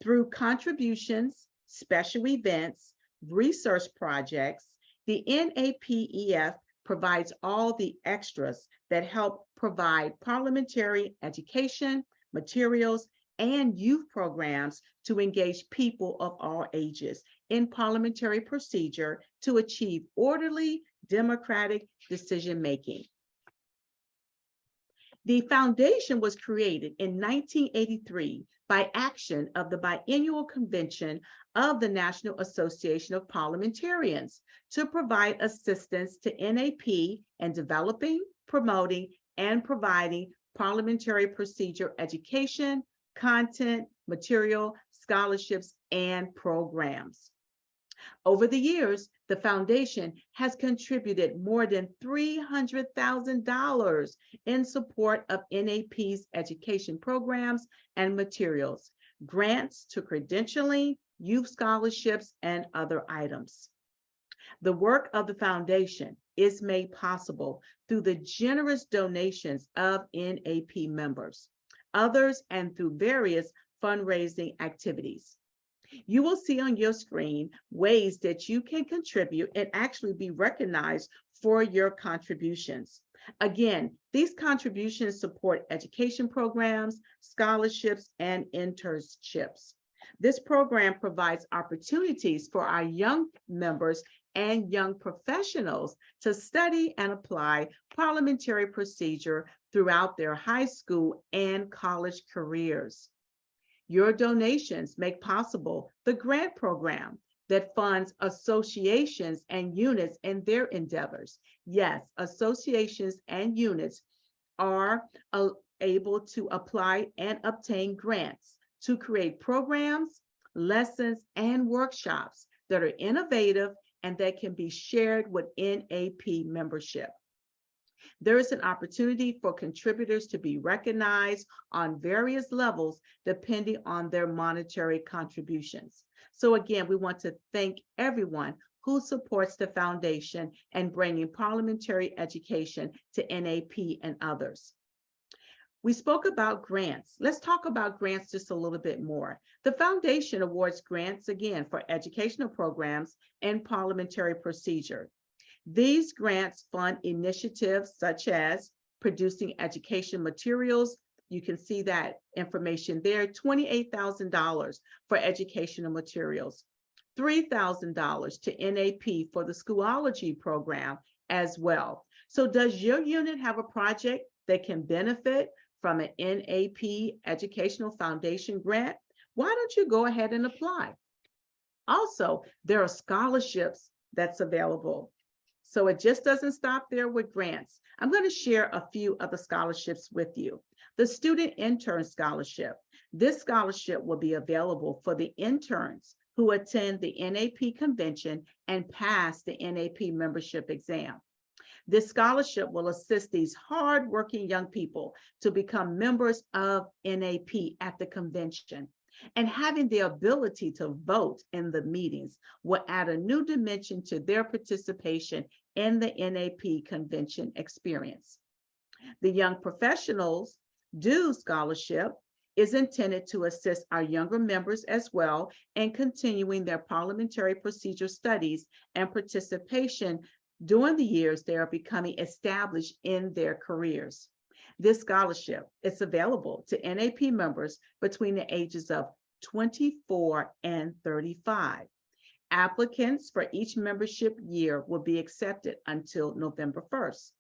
Through contributions, special events, research projects, the NAPEF provides all the extras that help provide parliamentary education, materials, and youth programs to engage people of all ages in parliamentary procedure to achieve orderly, democratic decision-making. The foundation was created in 1983 by action of the biennial convention of the National Association of Parliamentarians to provide assistance to NAP in developing, promoting, and providing parliamentary procedure education, content, material, scholarships, and programs. Over the years, the foundation has contributed more than $300,000 in support of NAP's education programs and materials, grants to credentialing, youth scholarships, and other items. The work of the foundation is made possible through the generous donations of NAP members, others, and through various fundraising activities. You will see on your screen ways that you can contribute and actually be recognized for your contributions. Again, these contributions support education programs, scholarships, and internships. This program provides opportunities for our young members and young professionals to study and apply parliamentary procedure throughout their high school and college careers. Your donations make possible the grant program that funds associations and units in their endeavors. Yes, associations and units are able to apply and obtain grants to create programs, lessons, and workshops that are innovative and that can be shared with NAP membership. There is an opportunity for contributors to be recognized on various levels depending on their monetary contributions. So again, we want to thank everyone who supports the foundation and bringing parliamentary education to NAP and others. We spoke about grants. Let's talk about grants just a little bit more. The foundation awards grants again for educational programs and parliamentary procedure. These grants fund initiatives such as producing education materials. You can see that information there, $28,000 for educational materials, $3,000 to NAP for the Schoology program as well. So does your unit have a project that can benefit from an NAP Educational Foundation grant? Why don't you go ahead and apply? Also, there are scholarships that's available. So it just doesn't stop there with grants. I'm going to share a few of the scholarships with you. The Student Intern Scholarship. This scholarship will be available for the interns who attend the NAP convention and pass the NAP membership exam. This scholarship will assist these hardworking young people to become members of NAP at the convention. And having the ability to vote in the meetings will add a new dimension to their participation in the NAP convention experience. The Young Professionals Do Scholarship is intended to assist our younger members as well in continuing their parliamentary procedure studies and participation during the years they are becoming established in their careers. This scholarship is available to NAP members between the ages of 24 and 35. Applicants for each membership year will be accepted until November 1st.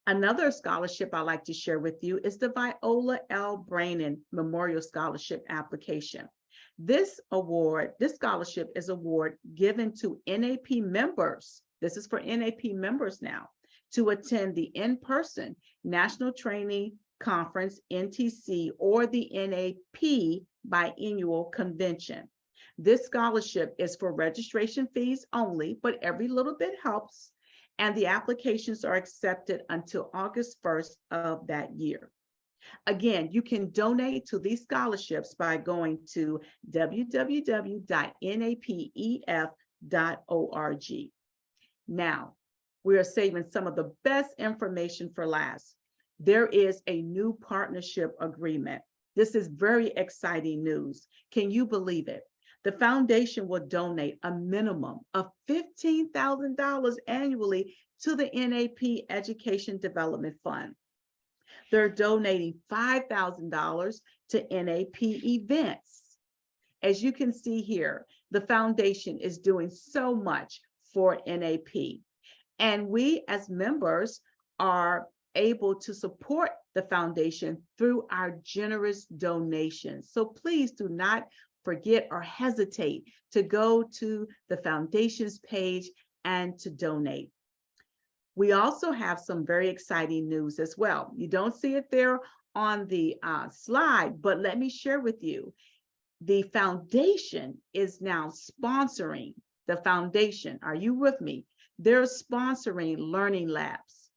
Another scholarship I'd like to share with you is the Viola L. Brainin Memorial Scholarship application. This scholarship is an award given to NAP members. This is for NAP members now, to attend the in-person National Training Conference, NTC, or the NAP biannual convention. This scholarship is for registration fees only, but every little bit helps. And the applications are accepted until August 1st of that year. Again, you can donate to these scholarships by going to www.napef.org. Now, we are saving some of the best information for last. There is a new partnership agreement. This is very exciting news. Can you believe it? The foundation will donate a minimum of $15,000 annually to the NAP Education Development Fund. They're donating $5,000 to NAP events. As you can see here, the foundation is doing so much for NAP. And we as members are able to support the foundation through our generous donations. So please do not forget or hesitate to go to the foundation's page and to donate. We also have some very exciting news as well. You don't see it there on the slide, but let me share with you. The foundation is now sponsoring the foundation. Are you with me? They're sponsoring learning labs.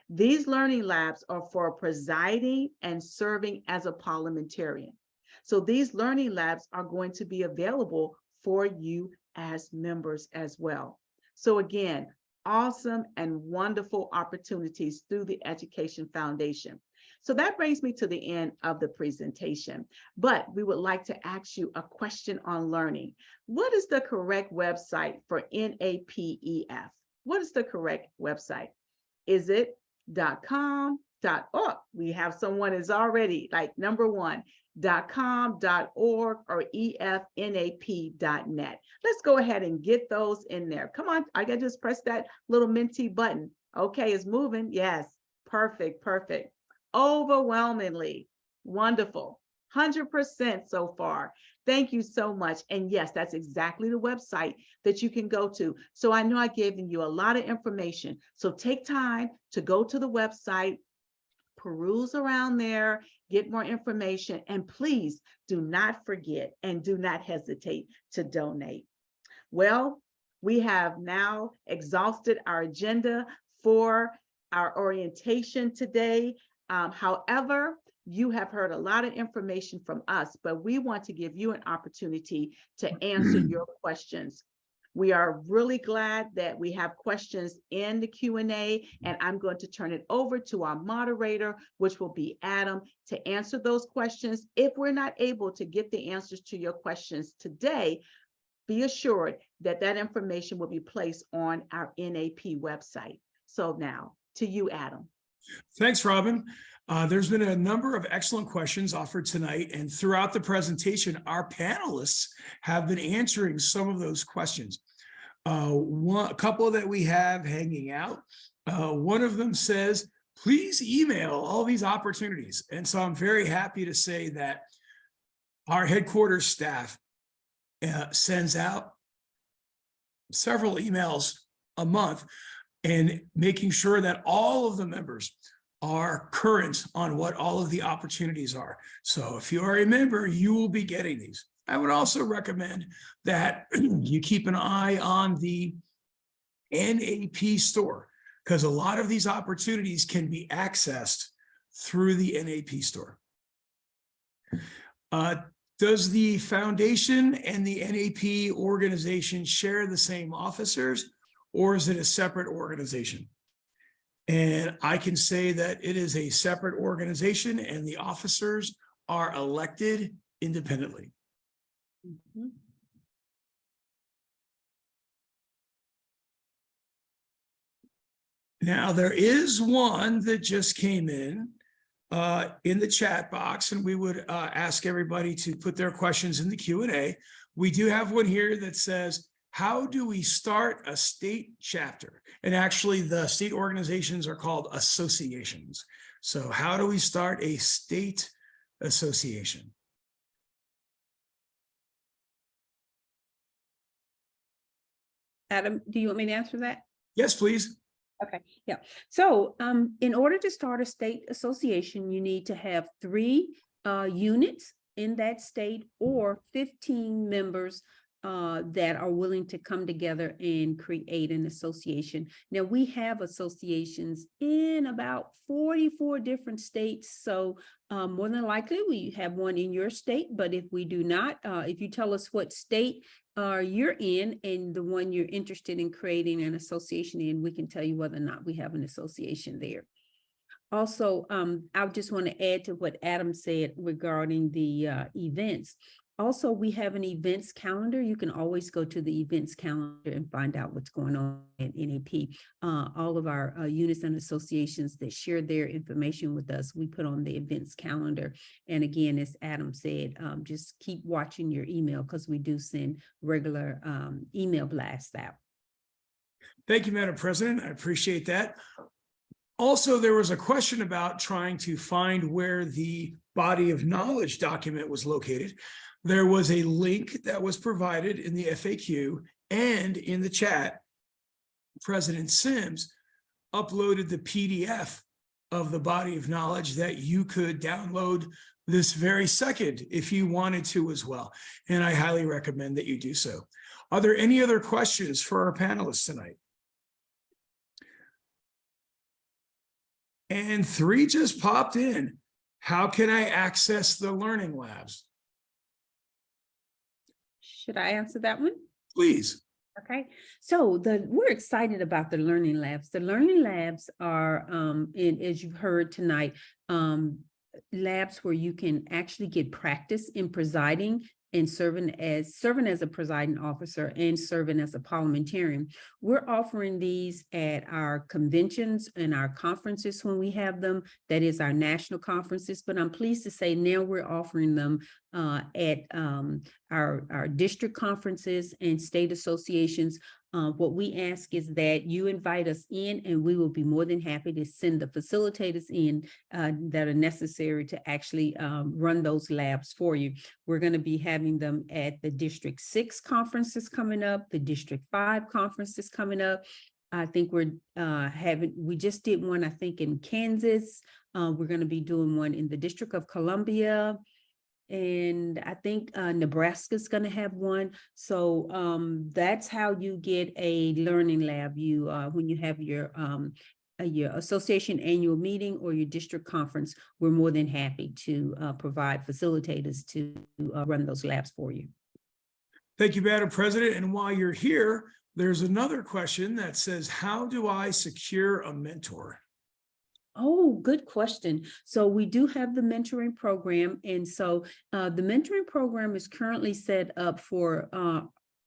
These learning labs are for presiding and serving as a parliamentarian. So these learning labs are going to be available for you as members as well. So again, awesome and wonderful opportunities through the Education Foundation. So that brings me to the end of the presentation, but we would like to ask you a question on learning. What is the correct website for NAPEF? What is the correct website? Is it .com, .org? We have someone is already like number one, .com, .org, or efnap.net. Let's go ahead and get those in there. Come on, I can just press that little Menti button. Okay, it's moving. Yes, perfect, perfect. Overwhelmingly wonderful. 100% so far. Thank you so much. And yes, that's exactly the website that you can go to. So I know I gave you a lot of information. So take time to go to the website, peruse around there, get more information, and please do not forget and do not hesitate to donate. Well, we have now exhausted our agenda for our orientation today. However, you have heard a lot of information from us, but we want to give you an opportunity to answer your questions. We are really glad that we have questions in the Q&A, and I'm going to turn it over to our moderator, which will be Adam, to answer those questions. If we're not able to get the answers to your questions today, be assured that that information will be placed on our NAP website. So now to you, Adam. Thanks, Robin. There's been a number of excellent questions offered tonight, and throughout the presentation, our panelists have been answering some of those questions. A couple that we have hanging out, one of them says, please email all these opportunities. And so I'm very happy to say that our headquarters staff sends out several emails a month and making sure that all of the members are current on what all of the opportunities are. So if you are a member, you will be getting these. I would also recommend that you keep an eye on the NAP store, because a lot of these opportunities can be accessed through the NAP store. Does the foundation and the NAP organization share the same officers, or is it a separate organization? And I can say that it is a separate organization and the officers are elected independently. Mhm. Now, there is one that just came in the chat box, and we would ask everybody to put their questions in the Q&A. We do have one here that says, how do we start a state chapter? And actually, the state organizations are called associations. So how do we start a state association? Adam, do you want me to answer that? Yes, please. Okay, yeah. So in order to start a state association, you need to have 3 units in that state or 15 members that are willing to come together and create an association. Now, we have associations in about 44 different states. So more than likely we have one in your state, but if we do not, if you tell us what state you're in and the one you're interested in creating an association in, we can tell you whether or not we have an association there. Also, I just want to add to what Adam said regarding the events. Also, we have an events calendar. You can always go to the events calendar and find out what's going on at NAP. All of our units and associations that share their information with us, we put on the events calendar. And again, as Adam said, just keep watching your email because we do send regular email blasts out. Thank you, Madam President. I appreciate that. Also, there was a question about trying to find where the body of knowledge document was located. There was a link that was provided in the FAQ and in the chat. President Sims uploaded the PDF of the body of knowledge that you could download this very second if you wanted to as well. And I highly recommend that you do so. Are there any other questions for our panelists tonight? And 3 just popped in. How can I access the Learning Labs? Should I answer that one? Please. Okay, so we're excited about the Learning Labs. The Learning Labs are, as you've heard tonight, labs where you can actually get practice in presiding and serving as a presiding officer and serving as a parliamentarian. We're offering these at our conventions and our conferences when we have them. That is our national conferences, but I'm pleased to say now we're offering them at our district conferences and state associations. What we ask is that you invite us in, and we will be more than happy to send the facilitators in that are necessary to actually run those labs for you. We're going to be having them at the District 6 conferences coming up, the District 5 conferences coming up. I think we just did one, I think, in Kansas. We're going to be doing one in the District of Columbia. And I think Nebraska's going to have one. So that's how you get a learning lab. You when you have your association annual meeting or your district conference, we're more than happy to provide facilitators to run those labs for you. Thank you, Madam President. And while you're here, there's another question that says, how do I secure a mentor? Oh, good question. So we do have the mentoring program. And so the mentoring program is currently set up for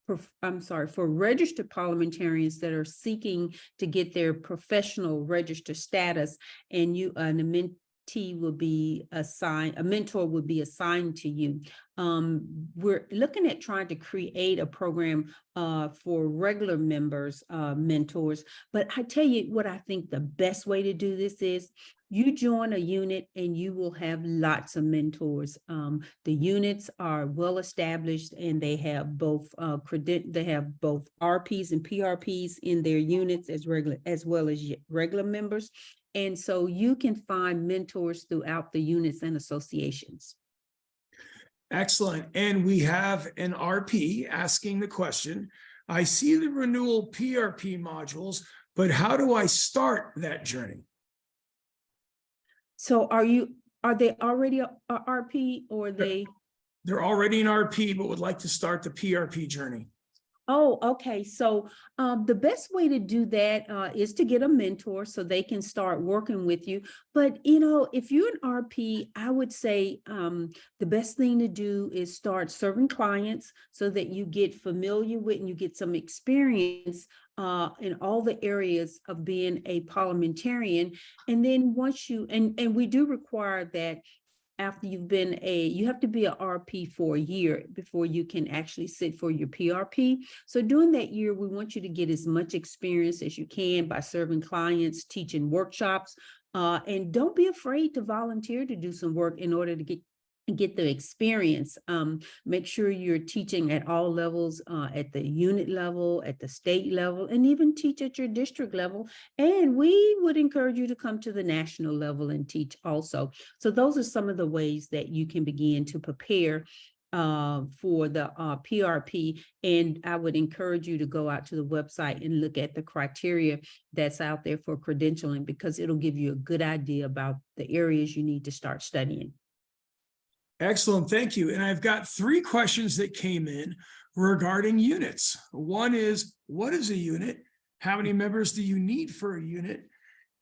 registered parliamentarians that are seeking to get their professional registered status, and a mentee will be assigned, a mentor will be assigned to you. We're looking at trying to create a program for regular members, mentors. But I tell you what, I think the best way to do this is you join a unit and you will have lots of mentors. The units are well established and they have both RPs and PRPs in their units as well as regular members. And so you can find mentors throughout the units and associations. Excellent. And we have an RP asking the question, I see the renewal PRP modules, but how do I start that journey? So are they already a RP or they? They're already in RP, but would like to start the PRP journey. Oh, okay. So the best way to do that is to get a mentor so they can start working with you. But, you know, if you're an RP, I would say the best thing to do is start serving clients so that you get familiar with and you get some experience in all the areas of being a parliamentarian. And then once you, and we do require that after you've been you have to be a RP for a year before you can actually sit for your PRP. So during that year, we want you to get as much experience as you can by serving clients, teaching workshops, and don't be afraid to volunteer to do some work in order to get the experience. Make sure you're teaching at all levels, at the unit level, at the state level, and even teach at your district level. And we would encourage you to come to the national level and teach also. So those are some of the ways that you can begin to prepare for the PRP. And I would encourage you to go out to the website and look at the criteria that's out there for credentialing, because it'll give you a good idea about the areas you need to start studying. Excellent, thank you. And I've got 3 questions that came in regarding units. One is, what is a unit? How many members do you need for a unit?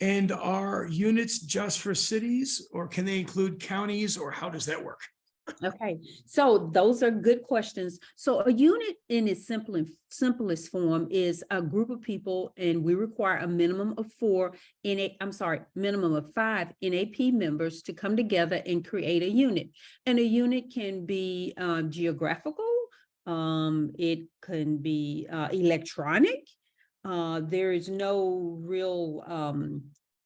And are units just for cities, or can they include counties, or how does that work? Okay, so those are good questions. So a unit in its simplest form is a group of people, and we require a minimum of 5 NAP members to come together and create a unit. And a unit can be geographical, it can be electronic. There is no real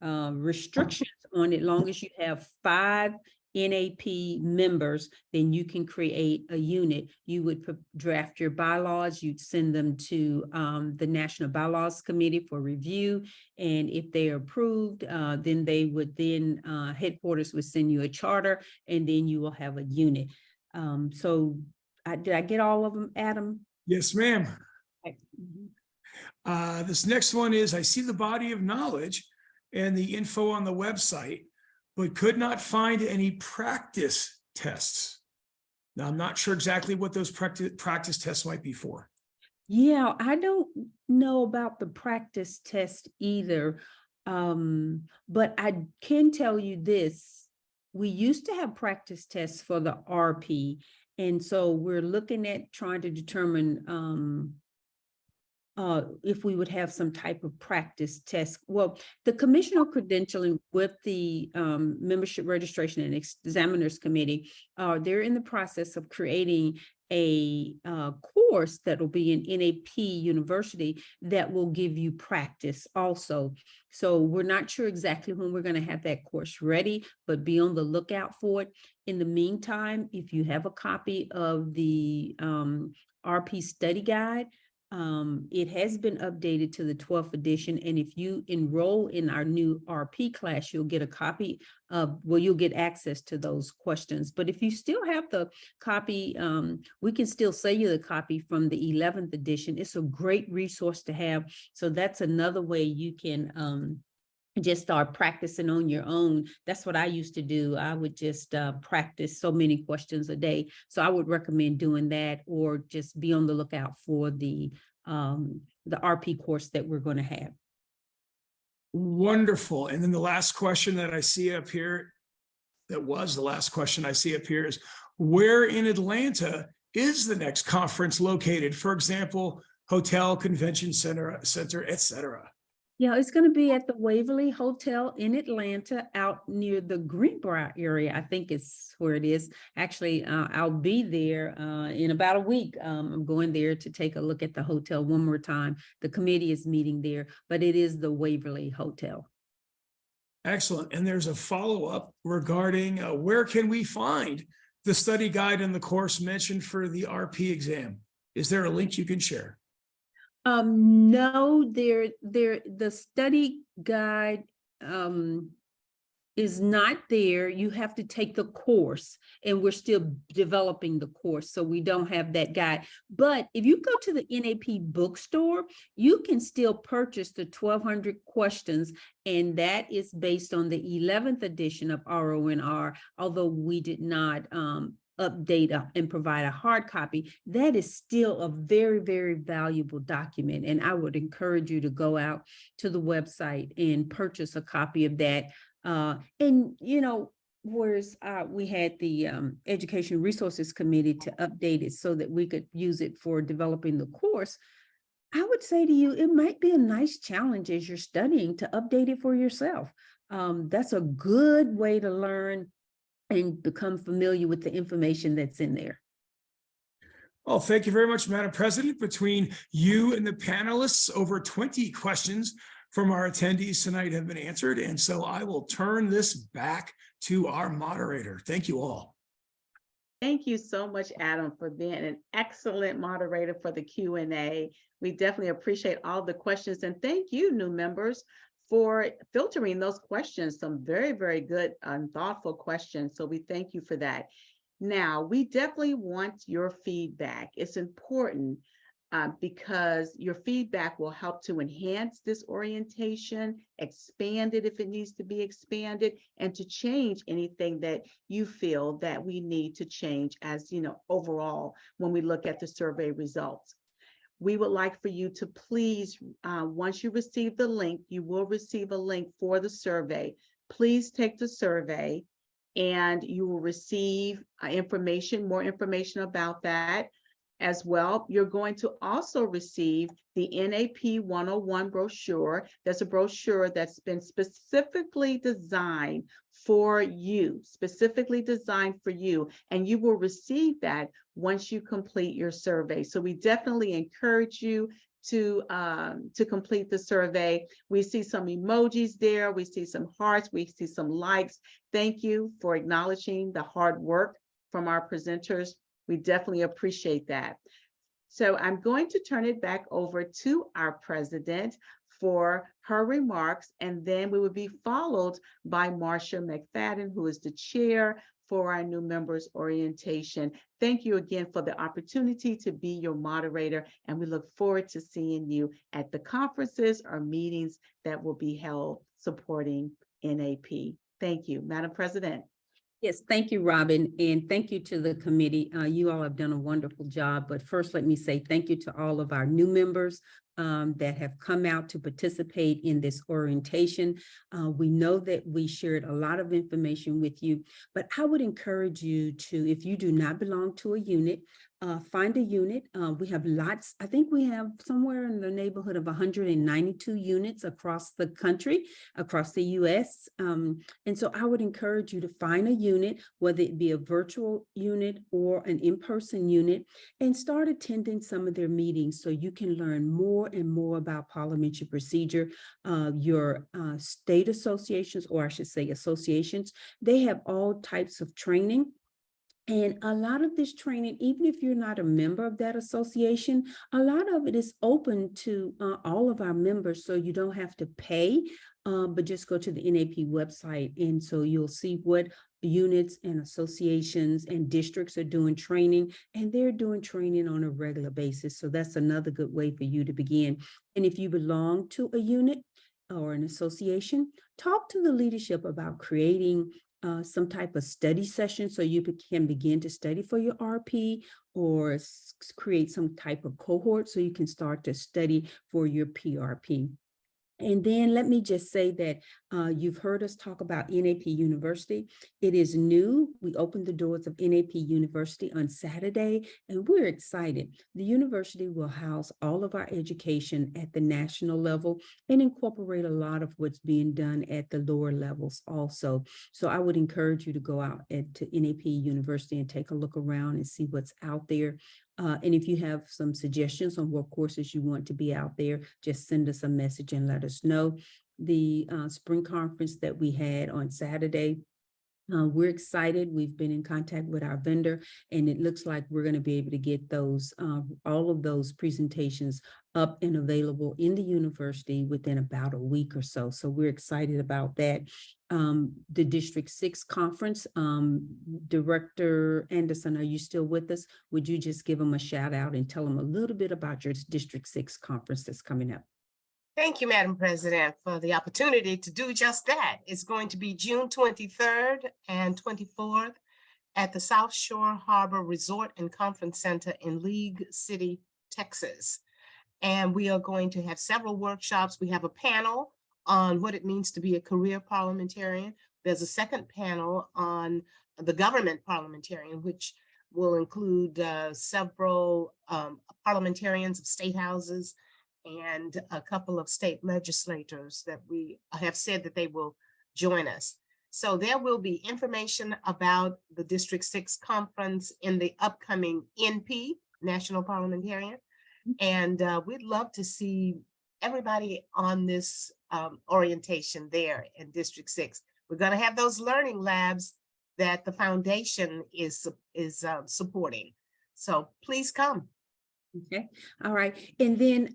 restrictions on it. Long as you have 5 NAP members, then you can create a unit. You would draft your bylaws, you'd send them to the National Bylaws Committee for review. And if they are approved, then they would headquarters would send you a charter, and then you will have a unit. So did I get all of them, Adam? Yes, ma'am. Okay. This next one is, I see the body of knowledge and the info on the website, but could not find any practice tests. Now, I'm not sure exactly what those practice tests might be for. Yeah, I don't know about the practice test either, but I can tell you this. We used to have practice tests for the RP, and so we're looking at trying to determine if we would have some type of practice test. Well, the Commission on Credentialing with the Membership Registration and Examiners Committee, they're in the process of creating a course that will be in NAP University that will give you practice also. So we're not sure exactly when we're going to have that course ready, but be on the lookout for it. In the meantime, if you have a copy of the RP study guide, it has been updated to the 12th edition. And if you enroll in our new RP class, you'll get a copy of, well, you'll get access to those questions. But if you still have the copy, we can still sell you the copy from the 11th edition. It's a great resource to have. So that's another way you can just start practicing on your own. That's what I used to do. I would just practice so many questions a day. So I would recommend doing that, or just be on the lookout for the RP course that we're going to have. Wonderful. And then the last question that I see up here, that was the last question I see up here, is where in Atlanta is the next conference located? For example, hotel, convention center, et cetera. Yeah, it's going to be at the Waverly Hotel in Atlanta, out near the Greenbrier area. I think it's where it is. Actually, I'll be there in about a week. I'm going there to take a look at the hotel one more time. The committee is meeting there, but it is the Waverly Hotel. Excellent. And there's a follow-up regarding where can we find the study guide and the course mentioned for the RP exam? Is there a link you can share? No, the study guide is not there. You have to take the course, and we're still developing the course, so we don't have that guide. But if you go to the NAP bookstore, you can still purchase the 1,200 questions, and that is based on the 11th edition of RONR, although we did not update and provide a hard copy, that is still a very, very valuable document. And I would encourage you to go out to the website and purchase a copy of that. And, you know, whereas we had the Education Resources Committee to update it so that we could use it for developing the course, I would say to you, it might be a nice challenge as you're studying to update it for yourself. That's a good way to learn and become familiar with the information that's in there. Well, thank you very much, Madam President. Between you and the panelists, over 20 questions from our attendees tonight have been answered. And so I will turn this back to our moderator. Thank you all. Thank you so much, Adam, for being an excellent moderator for the Q&A. We definitely appreciate all the questions. And thank you, new members, for filtering those questions. Some very, very good and thoughtful questions. So we thank you for that. Now, we definitely want your feedback. It's important because your feedback will help to enhance this orientation, expand it if it needs to be expanded, and to change anything that you feel that we need to change as, you know, overall, when we look at the survey results. We would like for you to please, once you receive the link, you will receive a link for the survey. Please take the survey and you will receive more information about that. As well, you're going to also receive the NAP 101 brochure. That's a brochure that's been specifically designed for you, and you will receive that once you complete your survey. So we definitely encourage you to complete the survey. We see some emojis there, we see some hearts, we see some likes. Thank you for acknowledging the hard work from our presenters. We definitely appreciate that. So I'm going to turn it back over to our president for her remarks, and then we will be followed by Marcia McFadden, who is the chair for our new members orientation. Thank you again for the opportunity to be your moderator, and we look forward to seeing you at the conferences or meetings that will be held supporting NAP. Thank you, Madam President. Yes, thank you, Robin, and thank you to the committee. You all have done a wonderful job, but first let me say thank you to all of our new members that have come out to participate in this orientation. We know that we shared a lot of information with you, but I would encourage you to, if you do not belong to a unit, find a unit. We have lots. I think we have somewhere in the neighborhood of 192 units across the country, across the US. And so I would encourage you to find a unit, whether it be a virtual unit or an in-person unit, and start attending some of their meetings so you can learn more and more about parliamentary procedure. Your state associations, or I should say associations, they have all types of training. And a lot of this training, even if you're not a member of that association, a lot of it is open to all of our members, so you don't have to pay, but just go to the NAP website. And so you'll see what units and associations and districts are doing training, and they're doing training on a regular basis. So that's another good way for you to begin. And if you belong to a unit or an association, talk to the leadership about creating some type of study session so you can begin to study for your RP, or create some type of cohort so you can start to study for your PRP. And then let me just say that you've heard us talk about NAP University. It is new. We opened the doors of NAP University on Saturday, and we're excited. The university will house all of our education at the national level and incorporate a lot of what's being done at the lower levels also. So I would encourage you to go out to NAP University and take a look around and see what's out there. And if you have some suggestions on what courses you want to be out there, just send us a message and let us know. The spring conference that we had on Saturday, we're excited. We've been in contact with our vendor, and it looks like we're going to be able to get those, all of those presentations up and available in the university within about a week or so. So we're excited about that. The District 6 conference, Director Anderson, are you still with us? Would you just give them a shout out and tell them a little bit about your District 6 conference that's coming up? Thank you, Madam President, for the opportunity to do just that. It's going to be June 23rd and 24th at the South Shore Harbor Resort and Conference Center in League City, Texas. And we are going to have several workshops. We have a panel on what it means to be a career parliamentarian. There's a second panel on the government parliamentarian, which will include several parliamentarians of state houses and a couple of state legislators that we have said that they will join us. So there will be information about the District 6 conference in the upcoming NP, National Parliamentarian. And we'd love to see everybody on this orientation there in District 6. We're going to have those learning labs that the foundation is supporting. So please come. Okay, all right. And then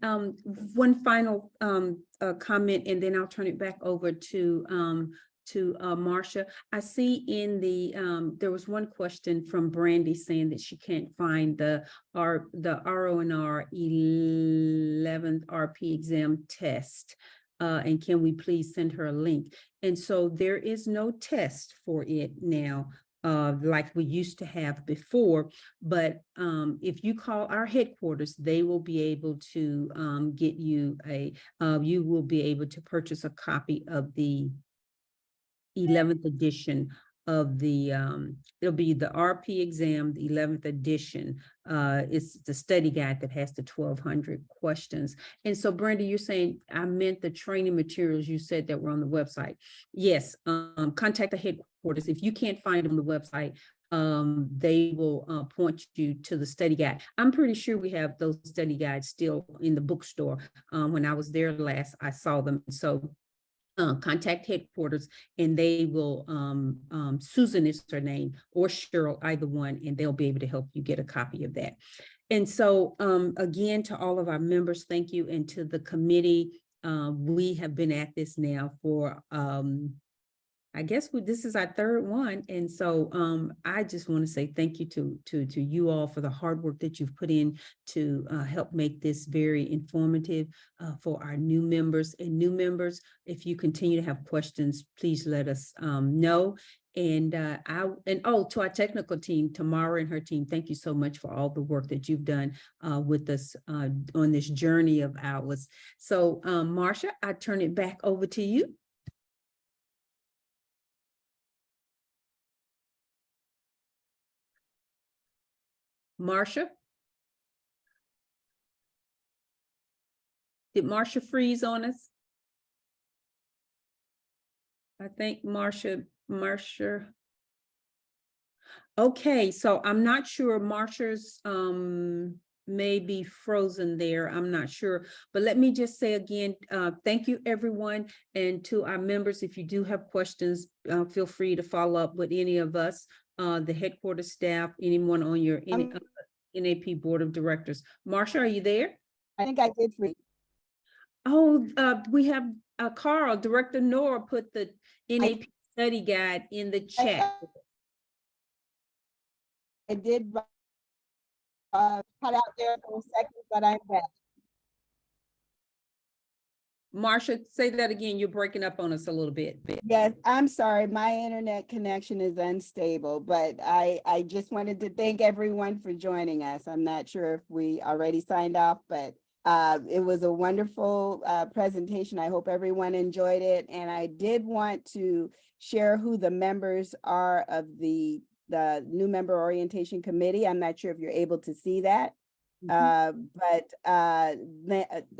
one final comment, and then I'll turn it back over to Marcia. I see in the there was one question from Brandy saying that she can't find the RONR 11th RP exam test. And can we please send her a link? And so there is no test for it now, like we used to have before. But if you call our headquarters, they will be able to get you you will be able to purchase a copy of the 11th edition of the it'll be the RP exam, the 11th edition. It's the study guide that has the 1,200 questions. And so Brenda, you're saying, I meant the training materials you said that were on the website. Yes, contact the headquarters. If you can't find them on the website, they will point you to the study guide. I'm pretty sure we have those study guides still in the bookstore. When I was there last, I saw them. So contact headquarters and they will, Susan is her name, or Cheryl, either one, and they'll be able to help you get a copy of that. And so again, to all of our members, thank you. And to the committee, we have been at this now for, I guess this is our third one. And so I just want to say thank you to you all for the hard work that you've put in to help make this very informative for our new members. And new members, if you continue to have questions, please let us know. And to our technical team, Tamara and her team, thank you so much for all the work that you've done with us on this journey of ours. So Marcia, I turn it back over to you. Marcia? Did Marcia freeze on us? I think Marcia. Okay, so I'm not sure. Marcia's may be frozen there. I'm not sure. But let me just say again, thank you, everyone. And to our members, if you do have questions, feel free to follow up with any of us, the headquarters staff, anyone on your NAP board of directors. Marcia, are you there? I think I did freeze. Oh, we have Carl, Director Nora put the NAP study guide in the chat. I did cut out there for a second, but I'm back. Marcia, say that again. You're breaking up on us a little bit. Yes, I'm sorry. My internet connection is unstable, but I just wanted to thank everyone for joining us. I'm not sure if we already signed off, but it was a wonderful presentation. I hope everyone enjoyed it. And I did want to share who the members are of the new member orientation committee. I'm not sure if you're able to see that. But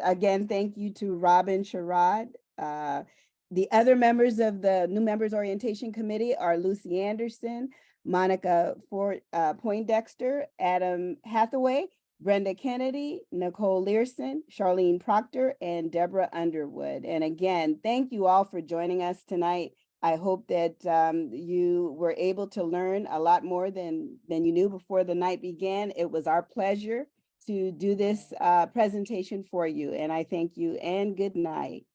again, thank you to Robin Sherrod. The other members of the new members orientation committee are Lucy Anderson, Monica Poindexter, Adam Hathaway, Brenda Kennedy, Nicole Learson, Charlene Proctor, and Deborah Underwood. And again, thank you all for joining us tonight. I hope that you were able to learn a lot more than you knew before the night began. It was our pleasure to do this presentation for you, and I thank you and good night.